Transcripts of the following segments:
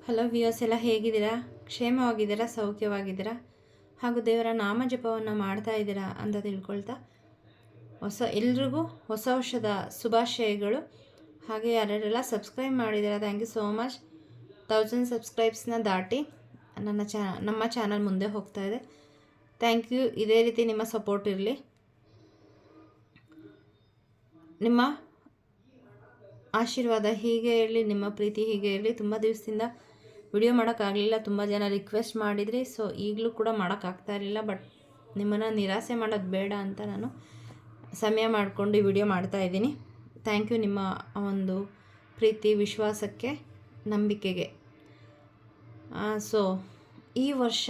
Hello viewers, ಎಲ್ಲ ಹೇಗಿದ್ದೀರಾ? ಕ್ಷೇಮವಾಗಿದ್ದೀರಾ? ಸೌಖ್ಯವಾಗಿದ್ದೀರಾ? ಹಾಗೂ ದೇವರ ನಾಮ ಜಪವನ್ನು ಮಾಡ್ತಾ ಇದ್ದೀರಾ ಅಂತ ತಿಳ್ಕೊಳ್ತಾ ಎಲ್ರಿಗೂ ಹೊಸ ವರ್ಷದ ಶುಭಾಶಯಗಳು. ಹಾಗೆ ಯಾರ್ಯಾರೆಲ್ಲ ಸಬ್ಸ್ಕ್ರೈಬ್ ಮಾಡಿದ್ದೀರಾ, ಥ್ಯಾಂಕ್ ಯು ಸೋ ಮಚ್. 1000 ಸಬ್ಸ್ಕ್ರೈಬ್ಸ್ನ ದಾಟಿ ನಮ್ಮ ಚಾನಲ್ ಮುಂದೆ ಹೋಗ್ತಾ ಇದೆ. Thank you. ಇದೇ ರೀತಿ ನಿಮ್ಮ ಸಪೋರ್ಟ್ ಇರಲಿ. ನಿಮ್ಮ ಆಶೀರ್ವಾದ ಹೀಗೆ ಇರಲಿ, ನಿಮ್ಮ ಪ್ರೀತಿ ಹೀಗೆ ಇರಲಿ. ತುಂಬ ದಿವಸದಿಂದ ವಿಡಿಯೋ ಮಾಡೋಕ್ಕಾಗಲಿಲ್ಲ, ತುಂಬ ಜನ ರಿಕ್ವೆಸ್ಟ್ ಮಾಡಿದ್ರಿ. ಸೊ ಈಗಲೂ ಕೂಡ ಮಾಡೋಕ್ಕಾಗ್ತಾ ಇರಲಿಲ್ಲ. ಬಟ್ ನಿಮ್ಮನ್ನು ನಿರಾಸೆ ಮಾಡೋದು ಬೇಡ ಅಂತ ನಾನು ಸಮಯ ಮಾಡಿಕೊಂಡು ಈ ವಿಡಿಯೋ ಮಾಡ್ತಾಯಿದ್ದೀನಿ. ಥ್ಯಾಂಕ್ ಯು ನಿಮ್ಮ ಒಂದು ಪ್ರೀತಿ, ವಿಶ್ವಾಸಕ್ಕೆ, ನಂಬಿಕೆಗೆ. ಸೊ ಈ ವರ್ಷ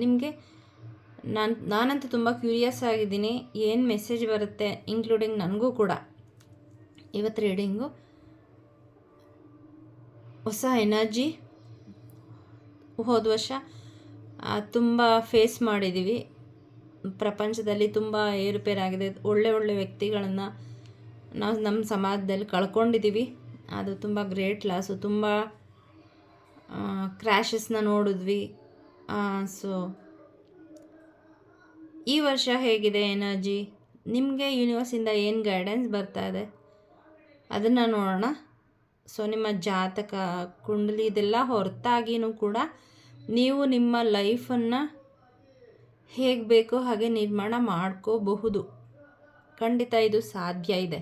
ನಿಮಗೆ ನಾನಂತೂ ತುಂಬ ಕ್ಯೂರಿಯಸ್ ಆಗಿದ್ದೀನಿ, ಏನು ಮೆಸೇಜ್ ಬರುತ್ತೆ, ಇನ್ಕ್ಲೂಡಿಂಗ್ ನನಗೂ ಕೂಡ. ಇವತ್ತು ರೀಡಿಂಗು ಹೊಸ ಎನರ್ಜಿ. ಹೋದ ವರ್ಷ ತುಂಬ ಫೇಸ್ ಮಾಡಿದ್ದೀವಿ, ಪ್ರಪಂಚದಲ್ಲಿ ತುಂಬ ಏರುಪೇರಾಗಿದೆ. ಒಳ್ಳೆ ವ್ಯಕ್ತಿಗಳನ್ನು ನಾವು ನಮ್ಮ ಸಮಾಜದಲ್ಲಿ ಕಳ್ಕೊಂಡಿದ್ದೀವಿ. ಅದು ತುಂಬ ಗ್ರೇಟ್ ಲಾಸು. ತುಂಬ ಕ್ರ್ಯಾಶಸ್ನ ನೋಡಿದ್ವಿ. ಸೊ ಈ ವರ್ಷ ಹೇಗಿದೆ ಎನರ್ಜಿ, ನಿಮಗೆ ಯೂನಿವರ್ಸಿಂದ ಏನು ಗೈಡೆನ್ಸ್ ಬರ್ತಾ ಇದೆ ಅದನ್ನು ನೋಡೋಣ. ಸೊ ನಿಮ್ಮ ಜಾತಕ, ಕುಂಡಲಿ ಇದೆಲ್ಲ ಹೊರತಾಗಿಯೂ ಕೂಡ ನೀವು ನಿಮ್ಮ ಲೈಫನ್ನು ಹೇಗೆ ಬೇಕೋ ಹಾಗೆ ನಿರ್ಮಾಣ ಮಾಡ್ಕೋಬಹುದು. ಖಂಡಿತ ಇದು ಸಾಧ್ಯ ಇದೆ.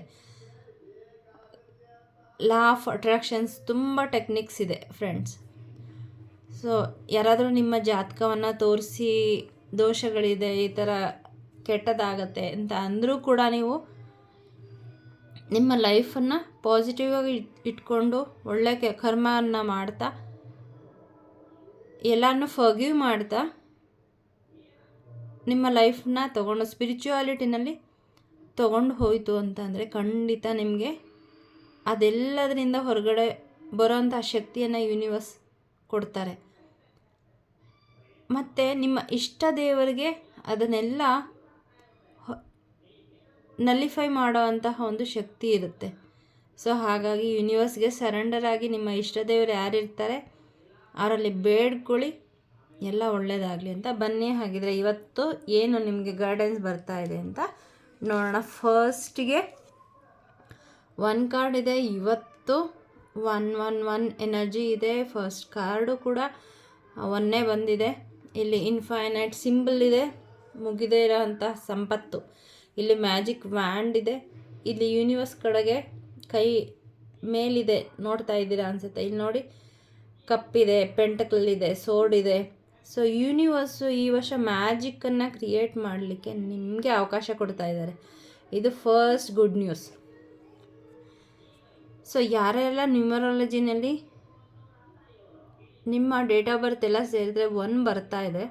ಲಾ ಆಫ್ ಅಟ್ರಾಕ್ಷನ್ಸ್ ತುಂಬ ಟೆಕ್ನಿಕ್ಸ್ ಇದೆ ಫ್ರೆಂಡ್ಸ್. ಸೊ ಯಾರಾದರೂ ನಿಮ್ಮ ಜಾತಕವನ್ನು ತೋರಿಸಿ ದೋಷಗಳಿದೆ, ಈ ಥರ ಕೆಟ್ಟದಾಗತ್ತೆ ಅಂತ ಅಂದರೂ ಕೂಡ ನೀವು ನಿಮ್ಮ ಲೈಫನ್ನು ಪಾಸಿಟಿವ್ ಆಗಿ ಇಟ್ಕೊಂಡು ಒಳ್ಳೆ ಕರ್ಮವನ್ನು ಮಾಡ್ತಾ ಎಲ್ಲನೂ ಫರ್ಗಿವ್ ಮಾಡ್ತಾ ನಿಮ್ಮ ಲೈಫನ್ನ ತೊಗೊಂಡು ಸ್ಪಿರಿಚುವಾಲಿಟಿನಲ್ಲಿ ತೊಗೊಂಡು ಹೋಯಿತು ಅಂತಂದರೆ ಖಂಡಿತ ನಿಮಗೆ ಅದೆಲ್ಲದರಿಂದ ಹೊರಗಡೆ ಬರೋವಂಥ ಶಕ್ತಿಯನ್ನು ಯೂನಿವರ್ಸ್ ಕೊಡ್ತಾರೆ. ಮತ್ತು ನಿಮ್ಮ ಇಷ್ಟ ದೇವರಿಗೆ ಅದನ್ನೆಲ್ಲ ನಲಿಫೈ ಮಾಡೋ ಅಂತಹ ಒಂದು ಶಕ್ತಿ ಇರುತ್ತೆ. ಸೊ ಹಾಗಾಗಿ ಯೂನಿವರ್ಸ್ಗೆ ಸರೆಂಡರ್ ಆಗಿ ನಿಮ್ಮ ಇಷ್ಟ ದೇವರು ಯಾರಿರ್ತಾರೆ ಅವರಲ್ಲಿ ಬೇಡ್ಕೊಳ್ಳಿ, ಎಲ್ಲ ಒಳ್ಳೆಯದಾಗಲಿ ಅಂತ. ಬನ್ನಿ ಹಾಗಿದ್ರೆ ಇವತ್ತು ಏನು ನಿಮಗೆ ಗೈಡೆನ್ಸ್ ಬರ್ತಾ ಇದೆ ಅಂತ ನೋಡೋಣ. ಫಸ್ಟಿಗೆ 1 ಕಾರ್ಡ್ ಇದೆ. ಇವತ್ತು 111 ಎನರ್ಜಿ ಇದೆ. ಫಸ್ಟ್ ಕಾರ್ಡು ಕೂಡ 1 ಬಂದಿದೆ. ಇಲ್ಲಿ ಇನ್ಫೈನೈಟ್ ಸಿಂಬಲ್ ಇದೆ, ಮುಗಿದೇ ಇರೋಂಥ ಸಂಪತ್ತು. ಇಲ್ಲಿ ಮ್ಯಾಜಿಕ್ ವ್ಯಾಂಡ್ ಇದೆ. ಇಲ್ಲಿ ಯೂನಿವರ್ಸ್ ಕಡೆಗೆ ಕೈ ಮೇಲಿದೆ, ನೋಡ್ತಾ ಇದ್ದೀರಾ ಅನಿಸುತ್ತೆ. ಇಲ್ಲಿ ನೋಡಿ, ಕಪ್ಪಿದೆ, ಪೆಂಟಕಲ್ ಇದೆ, ಸೋರ್ಡ್ ಇದೆ. ಸೊ ಯೂನಿವರ್ಸು ಈ ವರ್ಷ ಮ್ಯಾಜಿಕ್ಕನ್ನು ಕ್ರಿಯೇಟ್ ಮಾಡಲಿಕ್ಕೆ ನಿಮಗೆ ಅವಕಾಶ ಕೊಡ್ತಾ ಇದ್ದಾರೆ. ಇದು ಫಸ್ಟ್ ಗುಡ್ ನ್ಯೂಸ್. ಸೊ ಯಾರೆಲ್ಲ ನ್ಯೂಮರಾಲಜಿನಲ್ಲಿ ನಿಮ್ಮ ಡೇಟ್ ಆಫ್ ಬರ್ತ್ ಎಲ್ಲ ಸೇರಿದ್ರೆ 1 ಬರ್ತಾ ಇದೆ,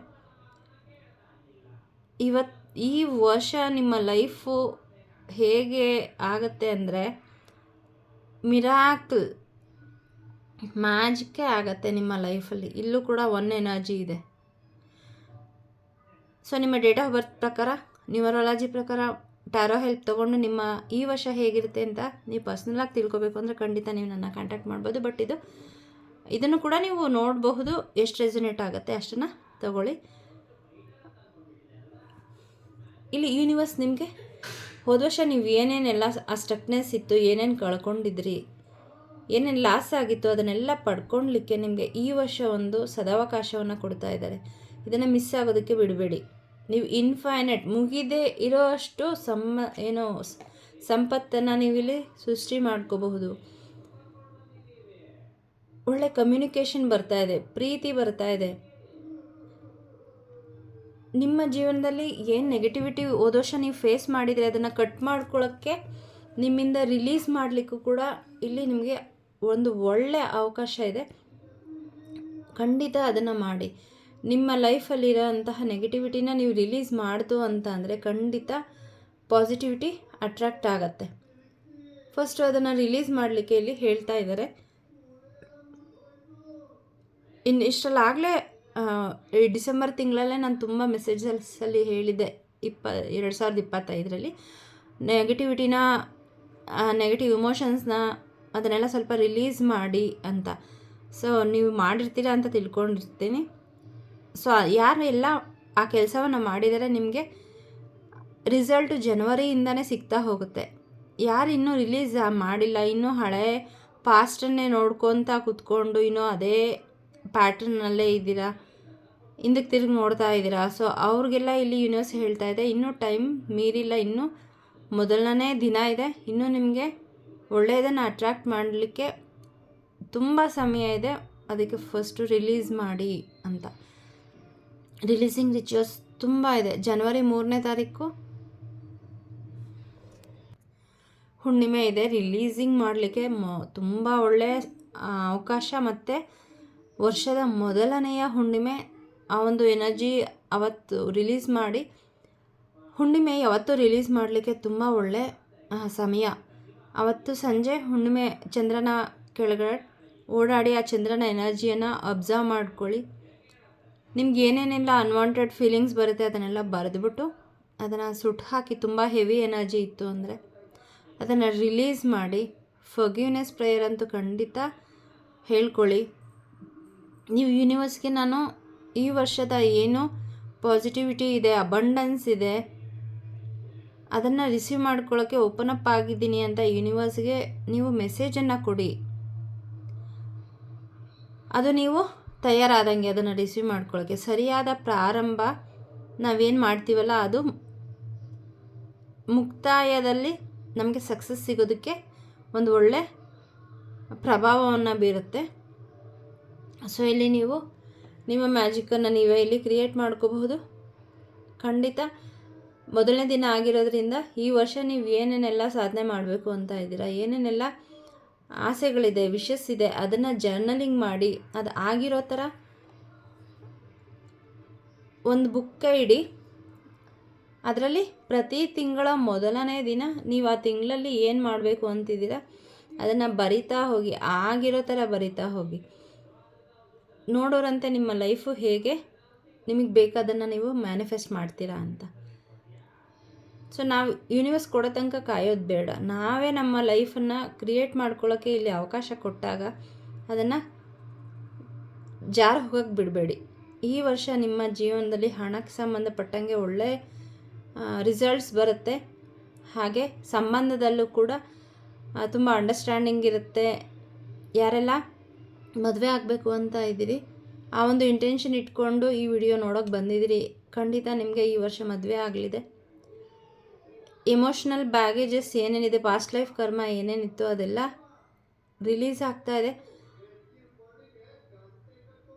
ಈ ವರ್ಷ ನಿಮ್ಮ ಲೈಫು ಹೇಗೆ ಆಗುತ್ತೆ ಅಂದರೆ ಮಿರಾಕಲ್, ಮ್ಯಾಜಿಕ್ಕೇ ಆಗತ್ತೆ ನಿಮ್ಮ ಲೈಫಲ್ಲಿ. ಇಲ್ಲೂ ಕೂಡ 1 ಎನರ್ಜಿ ಇದೆ. ಸೊ ನಿಮ್ಮ ಡೇಟ್ ಆಫ್ ಬರ್ತ್ ಪ್ರಕಾರ, ನ್ಯೂಮರಾಲಜಿ ಪ್ರಕಾರ ಟ್ಯಾರೋ ಹೆಲ್ಪ್ ತೊಗೊಂಡು ನಿಮ್ಮ ಈ ವರ್ಷ ಹೇಗಿರುತ್ತೆ ಅಂತ ನೀವು ಪರ್ಸ್ನಲಾಗಿ ತಿಳ್ಕೊಬೇಕು ಅಂದರೆ ಖಂಡಿತ ನೀವು ನನ್ನ ಕಾಂಟ್ಯಾಕ್ಟ್ ಮಾಡ್ಬೋದು. ಬಟ್ ಇದನ್ನು ಕೂಡ ನೀವು ನೋಡಬಹುದು, ಎಷ್ಟು ರೆಸೊನೇಟ್ ಆಗುತ್ತೆ ಅಷ್ಟನ್ನು ತಗೊಳ್ಳಿ. ಇಲ್ಲಿ ಯೂನಿವರ್ಸ್ ನಿಮಗೆ ಹೋದ ವರ್ಷ ನೀವು ಏನೇನೆಲ್ಲ ಆ ಸ್ಟಕ್ನೆಸ್ ಇತ್ತು, ಏನೇನು ಕಳ್ಕೊಂಡಿದ್ರಿ, ಏನೇನು ಲಾಸ್ ಆಗಿತ್ತು, ಅದನ್ನೆಲ್ಲ ಪಡ್ಕೊಳ್ಲಿಕ್ಕೆ ನಿಮಗೆ ಈ ವರ್ಷ ಒಂದು ಸದಾವಕಾಶವನ್ನು ಕೊಡ್ತಾ ಇದ್ದಾರೆ. ಇದನ್ನು ಮಿಸ್ ಆಗೋದಕ್ಕೆ ಬಿಡಬೇಡಿ. ನೀವು ಇನ್ಫೈನೈಟ್, ಮುಗಿದೇ ಇರೋ ಅಷ್ಟು ಸಂಪತ್ತನ್ನು ನೀವಿಲ್ಲಿ ಸೃಷ್ಟಿ ಮಾಡ್ಕೋಬಹುದು. ಒಳ್ಳೆ ಕಮ್ಯುನಿಕೇಷನ್ ಬರ್ತಾ ಇದೆ, ಪ್ರೀತಿ ಬರ್ತಾ ಇದೆ. ನಿಮ್ಮ ಜೀವನದಲ್ಲಿ ಏನು ನೆಗೆಟಿವಿಟಿ ಹೋದ ವರ್ಷ ನೀವು ಫೇಸ್ ಮಾಡಿದರೆ ಅದನ್ನು ಕಟ್ ಮಾಡ್ಕೊಳ್ಳೋಕ್ಕೆ, ನಿಮ್ಮಿಂದ ರಿಲೀಸ್ ಮಾಡಲಿಕ್ಕೂ ಕೂಡ ಇಲ್ಲಿ ನಿಮಗೆ ಒಂದು ಒಳ್ಳೆಯ ಅವಕಾಶ ಇದೆ. ಖಂಡಿತ ಅದನ್ನು ಮಾಡಿ. ನಿಮ್ಮ ಲೈಫಲ್ಲಿರೋ ಅಂತಹ ನೆಗೆಟಿವಿಟಿನ ನೀವು ರಿಲೀಸ್ ಮಾಡ್ತು ಅಂತ ಅಂದರೆ ಖಂಡಿತ ಪಾಸಿಟಿವಿಟಿ ಅಟ್ರಾಕ್ಟ್ ಆಗತ್ತೆ. ಫಸ್ಟು ಅದನ್ನು ರಿಲೀಸ್ ಮಾಡಲಿಕ್ಕೆ ಇಲ್ಲಿ ಹೇಳ್ತಾ ಇದ್ದಾರೆ. ಇಷ್ಟರಲ್ಲಾಗಲೇ ಈ ಡಿಸೆಂಬರ್ ತಿಂಗಳಲ್ಲೇ ನಾನು ತುಂಬ ಮೆಸೇಜಸಲ್ಲಿ ಹೇಳಿದ್ದೆ, 2025ರಲ್ಲಿ ನೆಗೆಟಿವ್ ಇಮೋಷನ್ಸ್ನ ಅದನ್ನೆಲ್ಲ ಸ್ವಲ್ಪ ರಿಲೀಸ್ ಮಾಡಿ ಅಂತ. ಸೊ ನೀವು ಮಾಡಿರ್ತೀರ ಅಂತ ತಿಳ್ಕೊಂಡಿರ್ತೀನಿ. ಸೊ ಯಾರು ಎಲ್ಲ ಆ ಕೆಲಸವನ್ನು ಮಾಡಿದರೆ ನಿಮಗೆ ರಿಸಲ್ಟು ಜನವರಿಯಿಂದನೇ ಸಿಗ್ತಾ ಹೋಗುತ್ತೆ. ಯಾರು ಇನ್ನೂ ರಿಲೀಸ್ ಮಾಡಿಲ್ಲ, ಇನ್ನೂ ಹಳೆ ಪಾಸ್ಟನ್ನೇ ನೋಡ್ಕೊತಾ ಕೂತ್ಕೊಂಡು ಇನ್ನೂ ಅದೇ ಪ್ಯಾಟ್ರನ್ನಲ್ಲೇ ಇದ್ದೀರಾ, ಹಿಂದಕ್ಕೆ ತಿರುಗಿ ನೋಡ್ತಾ ಇದ್ದೀರಾ. ಸೊ ಅವ್ರಿಗೆಲ್ಲ ಇಲ್ಲಿ ಯೂನಿವರ್ಸ್ ಹೇಳ್ತಾ ಇದೆ, ಇನ್ನೂ ಟೈಮ್ ಮೀರಿಲ್ಲ, ಇನ್ನೂ ಮೊದಲನೇ ದಿನ ಇದೆ, ಇನ್ನೂ ನಿಮಗೆ ಒಳ್ಳೆಯದನ್ನು ಅಟ್ರ್ಯಾಕ್ಟ್ ಮಾಡಲಿಕ್ಕೆ ತುಂಬ ಸಮಯ ಇದೆ. ಅದಕ್ಕೆ ಫಸ್ಟು ರಿಲೀಸ್ ಮಾಡಿ ಅಂತ. ರಿಲೀಸಿಂಗ್ ರಿಚುವಲ್ಸ್ ತುಂಬ ಇದೆ. ಜನವರಿ 3ನೇ ತಾರೀಕು ಹುಣ್ಣಿಮೆ ಇದೆ. ರಿಲೀಸಿಂಗ್ ಮಾಡಲಿಕ್ಕೆ ತುಂಬ ಒಳ್ಳೆಯ ಅವಕಾಶ, ಮತ್ತು ವರ್ಷದ ಮೊದಲನೆಯ ಹುಣ್ಣಿಮೆ. ಆ ಒಂದು ಎನರ್ಜಿ ಅವತ್ತು ರಿಲೀಸ್ ಮಾಡಿ, ಹುಣ್ಣಿಮೆ ಯಾವತ್ತೂ ರಿಲೀಸ್ ಮಾಡಲಿಕ್ಕೆ ತುಂಬ ಒಳ್ಳೆ ಸಮಯ. ಅವತ್ತು ಸಂಜೆ ಹುಣ್ಣಿಮೆ ಚಂದ್ರನ ಕೆಳಗಡೆ ಓಡಾಡಿ ಆ ಚಂದ್ರನ ಎನರ್ಜಿಯನ್ನು ಅಬ್ಸರ್ವ್ ಮಾಡ್ಕೊಳ್ಳಿ. ನಿಮ್ಗೆ ಏನೇನೆಲ್ಲ ಅನ್ವಾಂಟೆಡ್ ಫೀಲಿಂಗ್ಸ್ ಬರುತ್ತೆ ಅದನ್ನೆಲ್ಲ ಬರೆದ್ಬಿಟ್ಟು ಅದನ್ನು ಸುಟ್ಟು ಹಾಕಿ, ತುಂಬ ಹೆವಿ ಎನರ್ಜಿ ಇತ್ತು ಅಂದರೆ ಅದನ್ನು ರಿಲೀಸ್ ಮಾಡಿ. ಫರ್ಗಿವ್ನೆಸ್ ಪ್ರೇಯರ್ ಅಂತೂ ಖಂಡಿತ ಹೇಳ್ಕೊಳ್ಳಿ. ನೀವು ಯೂನಿವರ್ಸ್ಗೆ ನಾನು ಈ ವರ್ಷದ ಏನು ಪಾಸಿಟಿವಿಟಿ ಇದೆ, ಅಬಂಡೆನ್ಸ್ ಇದೆ, ಅದನ್ನು ರಿಸೀವ್ ಮಾಡ್ಕೊಳ್ಳೋಕ್ಕೆ ಓಪನ್ ಅಪ್ ಆಗಿದ್ದೀನಿ ಅಂತ ಯೂನಿವರ್ಸ್ಗೆ ನೀವು ಮೆಸೇಜನ್ನು ಕೊಡಿ. ಅದು ನೀವು ತಯಾರಾದಂಗೆ ಅದನ್ನು ರಿಸೀವ್ ಮಾಡ್ಕೊಳ್ಳೋಕ್ಕೆ. ಸರಿಯಾದ ಪ್ರಾರಂಭ ನಾವೇನು ಮಾಡ್ತೀವಲ್ಲ ಅದು ಮುಕ್ತಾಯದಲ್ಲಿ ನಮಗೆ ಸಕ್ಸಸ್ ಸಿಗೋದಕ್ಕೆ ಒಂದು ಒಳ್ಳೆ ಪ್ರಭಾವವನ್ನು ಬೀರುತ್ತೆ. ಸೊ ಇಲ್ಲಿ ನೀವು ನಿಮ್ಮ ಮ್ಯಾಜಿಕನ್ನು ನೀವೇ ಇಲ್ಲಿ ಕ್ರಿಯೇಟ್ ಮಾಡ್ಕೋಬಹುದು. ಖಂಡಿತ ಮೊದಲನೇ ದಿನ ಆಗಿರೋದ್ರಿಂದ ಈ ವರ್ಷ ನೀವು ಏನೇನೆಲ್ಲ ಸಾಧನೆ ಮಾಡಬೇಕು ಅಂತ ಇದ್ದೀರಾ, ಏನೇನೆಲ್ಲ ಆಸೆಗಳಿದೆ, ವಿಶಸ್ ಇದೆ, ಅದನ್ನು ಜರ್ನಲಿಂಗ್ ಮಾಡಿ. ಅದು ಆಗಿರೋ ಥರ ಒಂದು ಬುಕ್ಕ ಇಡಿ. ಅದರಲ್ಲಿ ಪ್ರತಿ ತಿಂಗಳ ಮೊದಲನೇ ದಿನ ನೀವು ಆ ತಿಂಗಳಲ್ಲಿ ಏನು ಮಾಡಬೇಕು ಅಂತಿದ್ದೀರಾ ಅದನ್ನು ಬರಿತಾ ಹೋಗಿ, ಆಗಿರೋ ಥರ ಬರಿತಾ ಹೋಗಿ. ನೋಡೋರಂತೆ ನಿಮ್ಮ ಲೈಫು ಹೇಗೆ ನಿಮಗೆ ಬೇಕಾದನ್ನು ನೀವು ಮ್ಯಾನಿಫೆಸ್ಟ್ ಮಾಡ್ತೀರಾ ಅಂತ. ಸೊ ನಾವು ಯೂನಿವರ್ಸ್ ಕೊಡೋ ತನಕ ಕಾಯೋದು ಬೇಡ, ನಾವೇ ನಮ್ಮ ಲೈಫನ್ನು ಕ್ರಿಯೇಟ್ ಮಾಡ್ಕೊಳ್ಳೋಕ್ಕೆ ಇಲ್ಲಿ ಅವಕಾಶ ಕೊಟ್ಟಾಗ ಅದನ್ನು ಜಾರು ಹೋಗೋಕ್ಕೆ ಬಿಡಬೇಡಿ. ಈ ವರ್ಷ ನಿಮ್ಮ ಜೀವನದಲ್ಲಿ ಹಣಕ್ಕೆ ಸಂಬಂಧಪಟ್ಟಂಗೆ ಒಳ್ಳೆ ರಿಸಲ್ಟ್ಸ್ ಬರುತ್ತೆ. ಹಾಗೆ ಸಂಬಂಧದಲ್ಲೂ ಕೂಡ ತುಂಬ ಅಂಡರ್ಸ್ಟ್ಯಾಂಡಿಂಗ್ ಇರುತ್ತೆ. ಯಾರೆಲ್ಲ ಮದುವೆ ಆಗಬೇಕು ಅಂತ ಇದ್ದೀರಿ, ಆ ಒಂದು ಇಂಟೆನ್ಷನ್ ಇಟ್ಕೊಂಡು ಈ ವಿಡಿಯೋ ನೋಡೋಕ್ಕೆ ಬಂದಿದ್ದೀರಿ, ಖಂಡಿತ ನಿಮಗೆ ಈ ವರ್ಷ ಮದುವೆ ಆಗಲಿದೆ. ಎಮೋಷ್ನಲ್ ಬ್ಯಾಗೇಜಸ್ ಏನೇನಿದೆ, ಪಾಸ್ಟ್ ಲೈಫ್ ಕರ್ಮ ಏನೇನಿತ್ತು ಅದೆಲ್ಲ ರಿಲೀಸ್ ಆಗ್ತಾ ಇದೆ.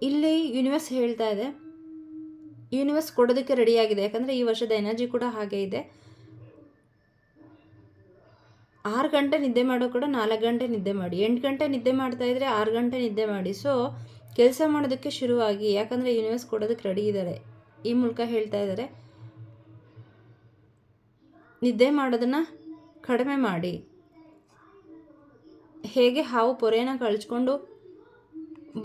ಇಲ್ಲಿ ಯೂನಿವರ್ಸ್ ಹೇಳ್ತಾ ಇದೆ, ಯೂನಿವರ್ಸ್ ಕೊಡೋದಕ್ಕೆ ರೆಡಿಯಾಗಿದೆ. ಯಾಕಂದರೆ ಈ ವರ್ಷದ ಎನರ್ಜಿ ಕೂಡ ಹಾಗೆ ಇದೆ. 6 ಗಂಟೆ ನಿದ್ದೆ ಮಾಡೋ ಕೂಡ 4 ಗಂಟೆ ನಿದ್ದೆ ಮಾಡಿ, 8 ಗಂಟೆ ನಿದ್ದೆ ಮಾಡ್ತಾಯಿದ್ರೆ 6 ಗಂಟೆ ನಿದ್ದೆ ಮಾಡಿ. ಸೊ ಕೆಲಸ ಮಾಡೋದಕ್ಕೆ ಶುರುವಾಗಿ, ಯಾಕಂದರೆ ಯೂನಿವರ್ಸ್ ಕೊಡೋದಕ್ಕೆ ರೆಡಿ ಇದ್ದಾರೆ. ಈ ಮೂಲಕ ಹೇಳ್ತಾ ಇದ್ದಾರೆ, ನಿದ್ದೆ ಮಾಡೋದನ್ನು ಕಡಿಮೆ ಮಾಡಿ. ಹೇಗೆ ಹಾವು ಪೊರೆನ ಕಳ್ಚ್ಕೊಂಡು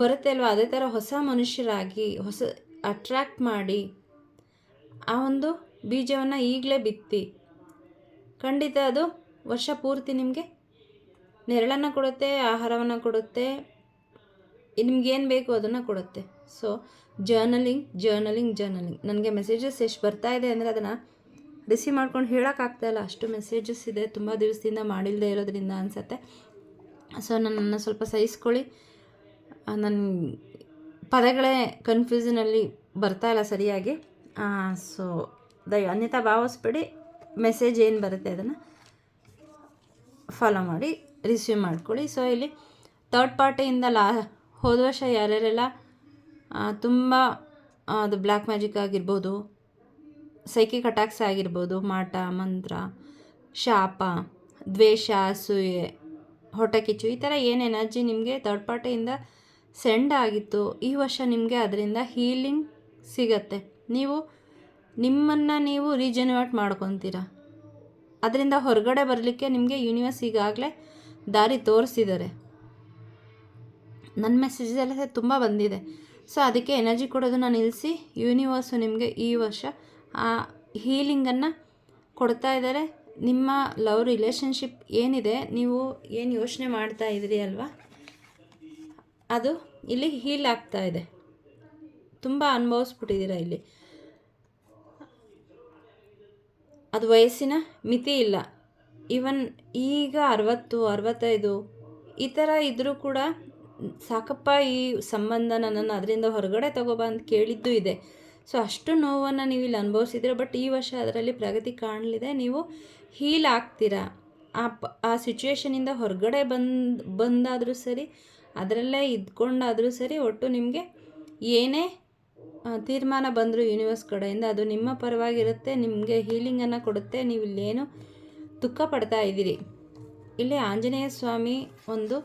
ಬರುತ್ತೆ ಅಲ್ವ, ಅದೇ ಥರ ಹೊಸ ಮನುಷ್ಯರಾಗಿ ಹೊಸ ಅಟ್ರ್ಯಾಕ್ಟ್ ಮಾಡಿ ಆ ಒಂದು ಬೀಜವನ್ನು ಈಗಲೇ ಬಿತ್ತಿ. ಖಂಡಿತ ಅದು ವರ್ಷ ಪೂರ್ತಿ ನಿಮಗೆ ನೆರಳನ್ನು ಕೊಡುತ್ತೆ, ಆಹಾರವನ್ನು ಕೊಡುತ್ತೆ, ನಿಮಗೇನು ಬೇಕು ಅದನ್ನು ಕೊಡುತ್ತೆ. So journaling journaling journaling. ನನಗೆ ಮೆಸೇಜಸ್ ಎಷ್ಟು ಬರ್ತಾ ಇದೆ ಅಂದರೆ ಅದನ್ನು ರಿಸೀವ್ ಮಾಡ್ಕೊಂಡು ಹೇಳೋಕ್ಕಾಗ್ತಾಯಿಲ್ಲ, ಅಷ್ಟು ಮೆಸೇಜಸ್ ಇದೆ. ತುಂಬ ದಿವಸದಿಂದ ಮಾಡಿಲ್ಲದೆ ಇರೋದ್ರಿಂದ ಅನಿಸುತ್ತೆ. ಸೊ ನನ್ನನ್ನು ಸ್ವಲ್ಪ ಸಹಿಸ್ಕೊಳ್ಳಿ. ನನ್ನ ಪದಗಳೇ ಕನ್ಫ್ಯೂಷನಲ್ಲಿ ಬರ್ತಾಯಿಲ್ಲ ಸರಿಯಾಗಿ. ಸೊ ಅನ್ಯಥಾ ಭಾವಿಸ್ಬೇಡಿ. ಮೆಸೇಜ್ ಏನು ಬರುತ್ತೆ ಅದನ್ನು ಫಾಲೋ ಮಾಡಿ ರಿಸೀವ್ ಮಾಡ್ಕೊಳ್ಳಿ. ಸೊ ಇಲ್ಲಿ ಥರ್ಡ್ ಪಾರ್ಟಿಯಿಂದ ಹೋದ ವರ್ಷ ಯಾರ್ಯಾರೆಲ್ಲ ತುಂಬ ಅದು ಬ್ಲ್ಯಾಕ್ ಮ್ಯಾಜಿಕ್ ಆಗಿರ್ಬೋದು, ಸೈಕಿಕ್ ಅಟ್ಯಾಕ್ಸ್ ಆಗಿರ್ಬೋದು, ಮಾಟ ಮಂತ್ರ, ಶಾಪ, ದ್ವೇಷ, ಅಸೂಯೆ, ಹೊಟ್ಟೆ ಕಿಚ್ಚು, ಈ ಥರ ಏನು ಎನರ್ಜಿ ನಿಮಗೆ ಥರ್ಡ್ ಪಾರ್ಟಿಯಿಂದ ಸೆಂಡ್ ಆಗಿತ್ತು, ಈ ವರ್ಷ ನಿಮಗೆ ಅದರಿಂದ ಹೀಲಿಂಗ್ ಸಿಗತ್ತೆ. ನೀವು ನಿಮ್ಮನ್ನು ನೀವು ರೀಜೆನ್ಯುವೇಟ್ ಮಾಡ್ಕೊತೀರ. ಅದರಿಂದ ಹೊರಗಡೆ ಬರಲಿಕ್ಕೆ ನಿಮಗೆ ಯೂನಿವರ್ಸ್ ಈಗಾಗಲೇ ದಾರಿ ತೋರಿಸಿದ್ದಾರೆ. ನನ್ನ ಮೆಸೇಜೆಲ್ಲ ತುಂಬ ಬಂದಿದೆ. ಸೊ ಅದಕ್ಕೆ ಎನರ್ಜಿ ಕೊಡೋದನ್ನು ನಿಲ್ಲಿಸಿ ಯೂನಿವರ್ಸು ನಿಮಗೆ ಈ ವರ್ಷ ಆ ಹೀಲಿಂಗನ್ನು ಕೊಡ್ತಾ ಇದ್ದಾರೆ. ನಿಮ್ಮ ಲವ್ ರಿಲೇಷನ್ಶಿಪ್ ಏನಿದೆ, ನೀವು ಏನು ಯೋಚನೆ ಮಾಡ್ತಾ ಇದ್ದೀರಿ ಅಲ್ವಾ, ಅದು ಇಲ್ಲಿ ಹೀಲ್ ಆಗ್ತಾ ಇದೆ. ತುಂಬ ಅನುಭವಿಸ್ಬಿಟ್ಟಿದ್ದೀರ ಇಲ್ಲಿ. ಅದು ವಯಸ್ಸಿನ ಮಿತಿ ಇಲ್ಲ. ಈವನ್ ಈಗ 60, 65 ಈ ಥರ ಇದ್ದರೂ ಕೂಡ ಸಾಕಪ್ಪ ಈ ಸಂಬಂಧ ನನ್ನನ್ನು ಅದರಿಂದ ಹೊರಗಡೆ ತಗೋಬಾ ಅಂತ ಕೇಳಿದ್ದು ಇದೆ. ಸೊ ಅಷ್ಟು ನೋವನ್ನು ನೀವು ಇಲ್ಲಿ ಅನುಭವಿಸಿದ್ದೀರ. ಬಟ್ ಈ ವರ್ಷ ಅದರಲ್ಲಿ ಪ್ರಗತಿ ಕಾಣಲಿದೆ. ನೀವು ಹೀಲ್ ಆಗ್ತೀರಾ. ಆ ಸಿಚುವೇಶನಿಂದ ಹೊರಗಡೆ ಬಂದಾದರೂ ಸರಿ, ಅದರಲ್ಲೇ ಇದ್ಕೊಂಡಾದರೂ ಸರಿ, ಒಟ್ಟು ನಿಮಗೆ ಏನೇ ತೀರ್ಮಾನ ಬಂದರೂ ಯೂನಿವರ್ಸ್ ಕಡೆಯಿಂದ ಅದು ನಿಮ್ಮ ಪರವಾಗಿರುತ್ತೆ. ನಿಮಗೆ ಹೀಲಿಂಗನ್ನು ಕೊಡುತ್ತೆ. ನೀವು ಇಲ್ಲೇನು ದುಃಖ ಪಡ್ತಾ ಇದ್ದೀರಿ. ಇಲ್ಲಿ ಆಂಜನೇಯ ಸ್ವಾಮಿ ಒಂದು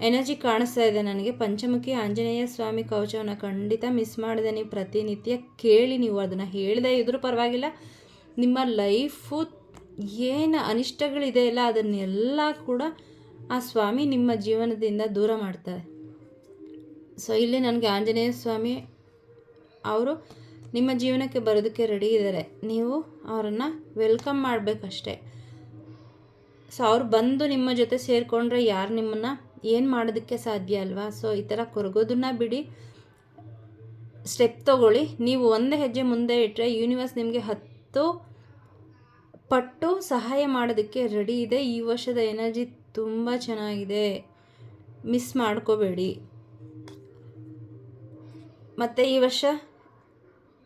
ಎನರ್ಜಿ ಕಾಣಿಸ್ತಾ ಇದೆ ನನಗೆ. ಪಂಚಮುಖಿ ಆಂಜನೇಯ ಸ್ವಾಮಿ ಕವಚವನ್ನು ಖಂಡಿತ ಮಿಸ್ ಮಾಡಿದೆ. ನೀವು ಪ್ರತಿನಿತ್ಯ ಕೇಳಿ. ನೀವು ಅದನ್ನು ಹೇಳದೇ ಇದ್ರೂ ಪರವಾಗಿಲ್ಲ. ನಿಮ್ಮ ಲೈಫು ಏನು ಅನಿಷ್ಟಗಳಿದೆಯಲ್ಲ ಅದನ್ನೆಲ್ಲ ಕೂಡ ಆ ಸ್ವಾಮಿ ನಿಮ್ಮ ಜೀವನದಿಂದ ದೂರ ಮಾಡ್ತಾರೆ. ಸೊ ಇಲ್ಲಿ ನನಗೆ ಆಂಜನೇಯ ಸ್ವಾಮಿ ಅವರು ನಿಮ್ಮ ಜೀವನಕ್ಕೆ ಬರೋದಕ್ಕೆ ರೆಡಿ ಇದ್ದಾರೆ. ನೀವು ಅವರನ್ನು ವೆಲ್ಕಮ್ ಮಾಡಬೇಕಷ್ಟೆ. ಸೊ ಅವ್ರು ಬಂದು ನಿಮ್ಮ ಜೊತೆ ಸೇರಿಕೊಂಡ್ರೆ ಯಾರು ನಿಮ್ಮನ್ನು ಏನು ಮಾಡೋದಕ್ಕೆ ಸಾಧ್ಯ ಅಲ್ವಾ? ಸೊ ಈ ಥರ ಕೊರಗೋದನ್ನು ಬಿಡಿ, ಸ್ಟೆಪ್ ತೊಗೊಳ್ಳಿ. ನೀವು ಒಂದು ಹೆಜ್ಜೆ ಮುಂದೆ ಇಟ್ಟರೆ ಯೂನಿವರ್ಸ್ ನಿಮಗೆ 10 ಪಟ್ಟು ಸಹಾಯ ಮಾಡೋದಕ್ಕೆ ರೆಡಿ ಇದೆ. ಈ ವರ್ಷದ ಎನರ್ಜಿ ತುಂಬ ಚೆನ್ನಾಗಿದೆ, ಮಿಸ್ ಮಾಡ್ಕೋಬೇಡಿ. ಮತ್ತು ಈ ವರ್ಷ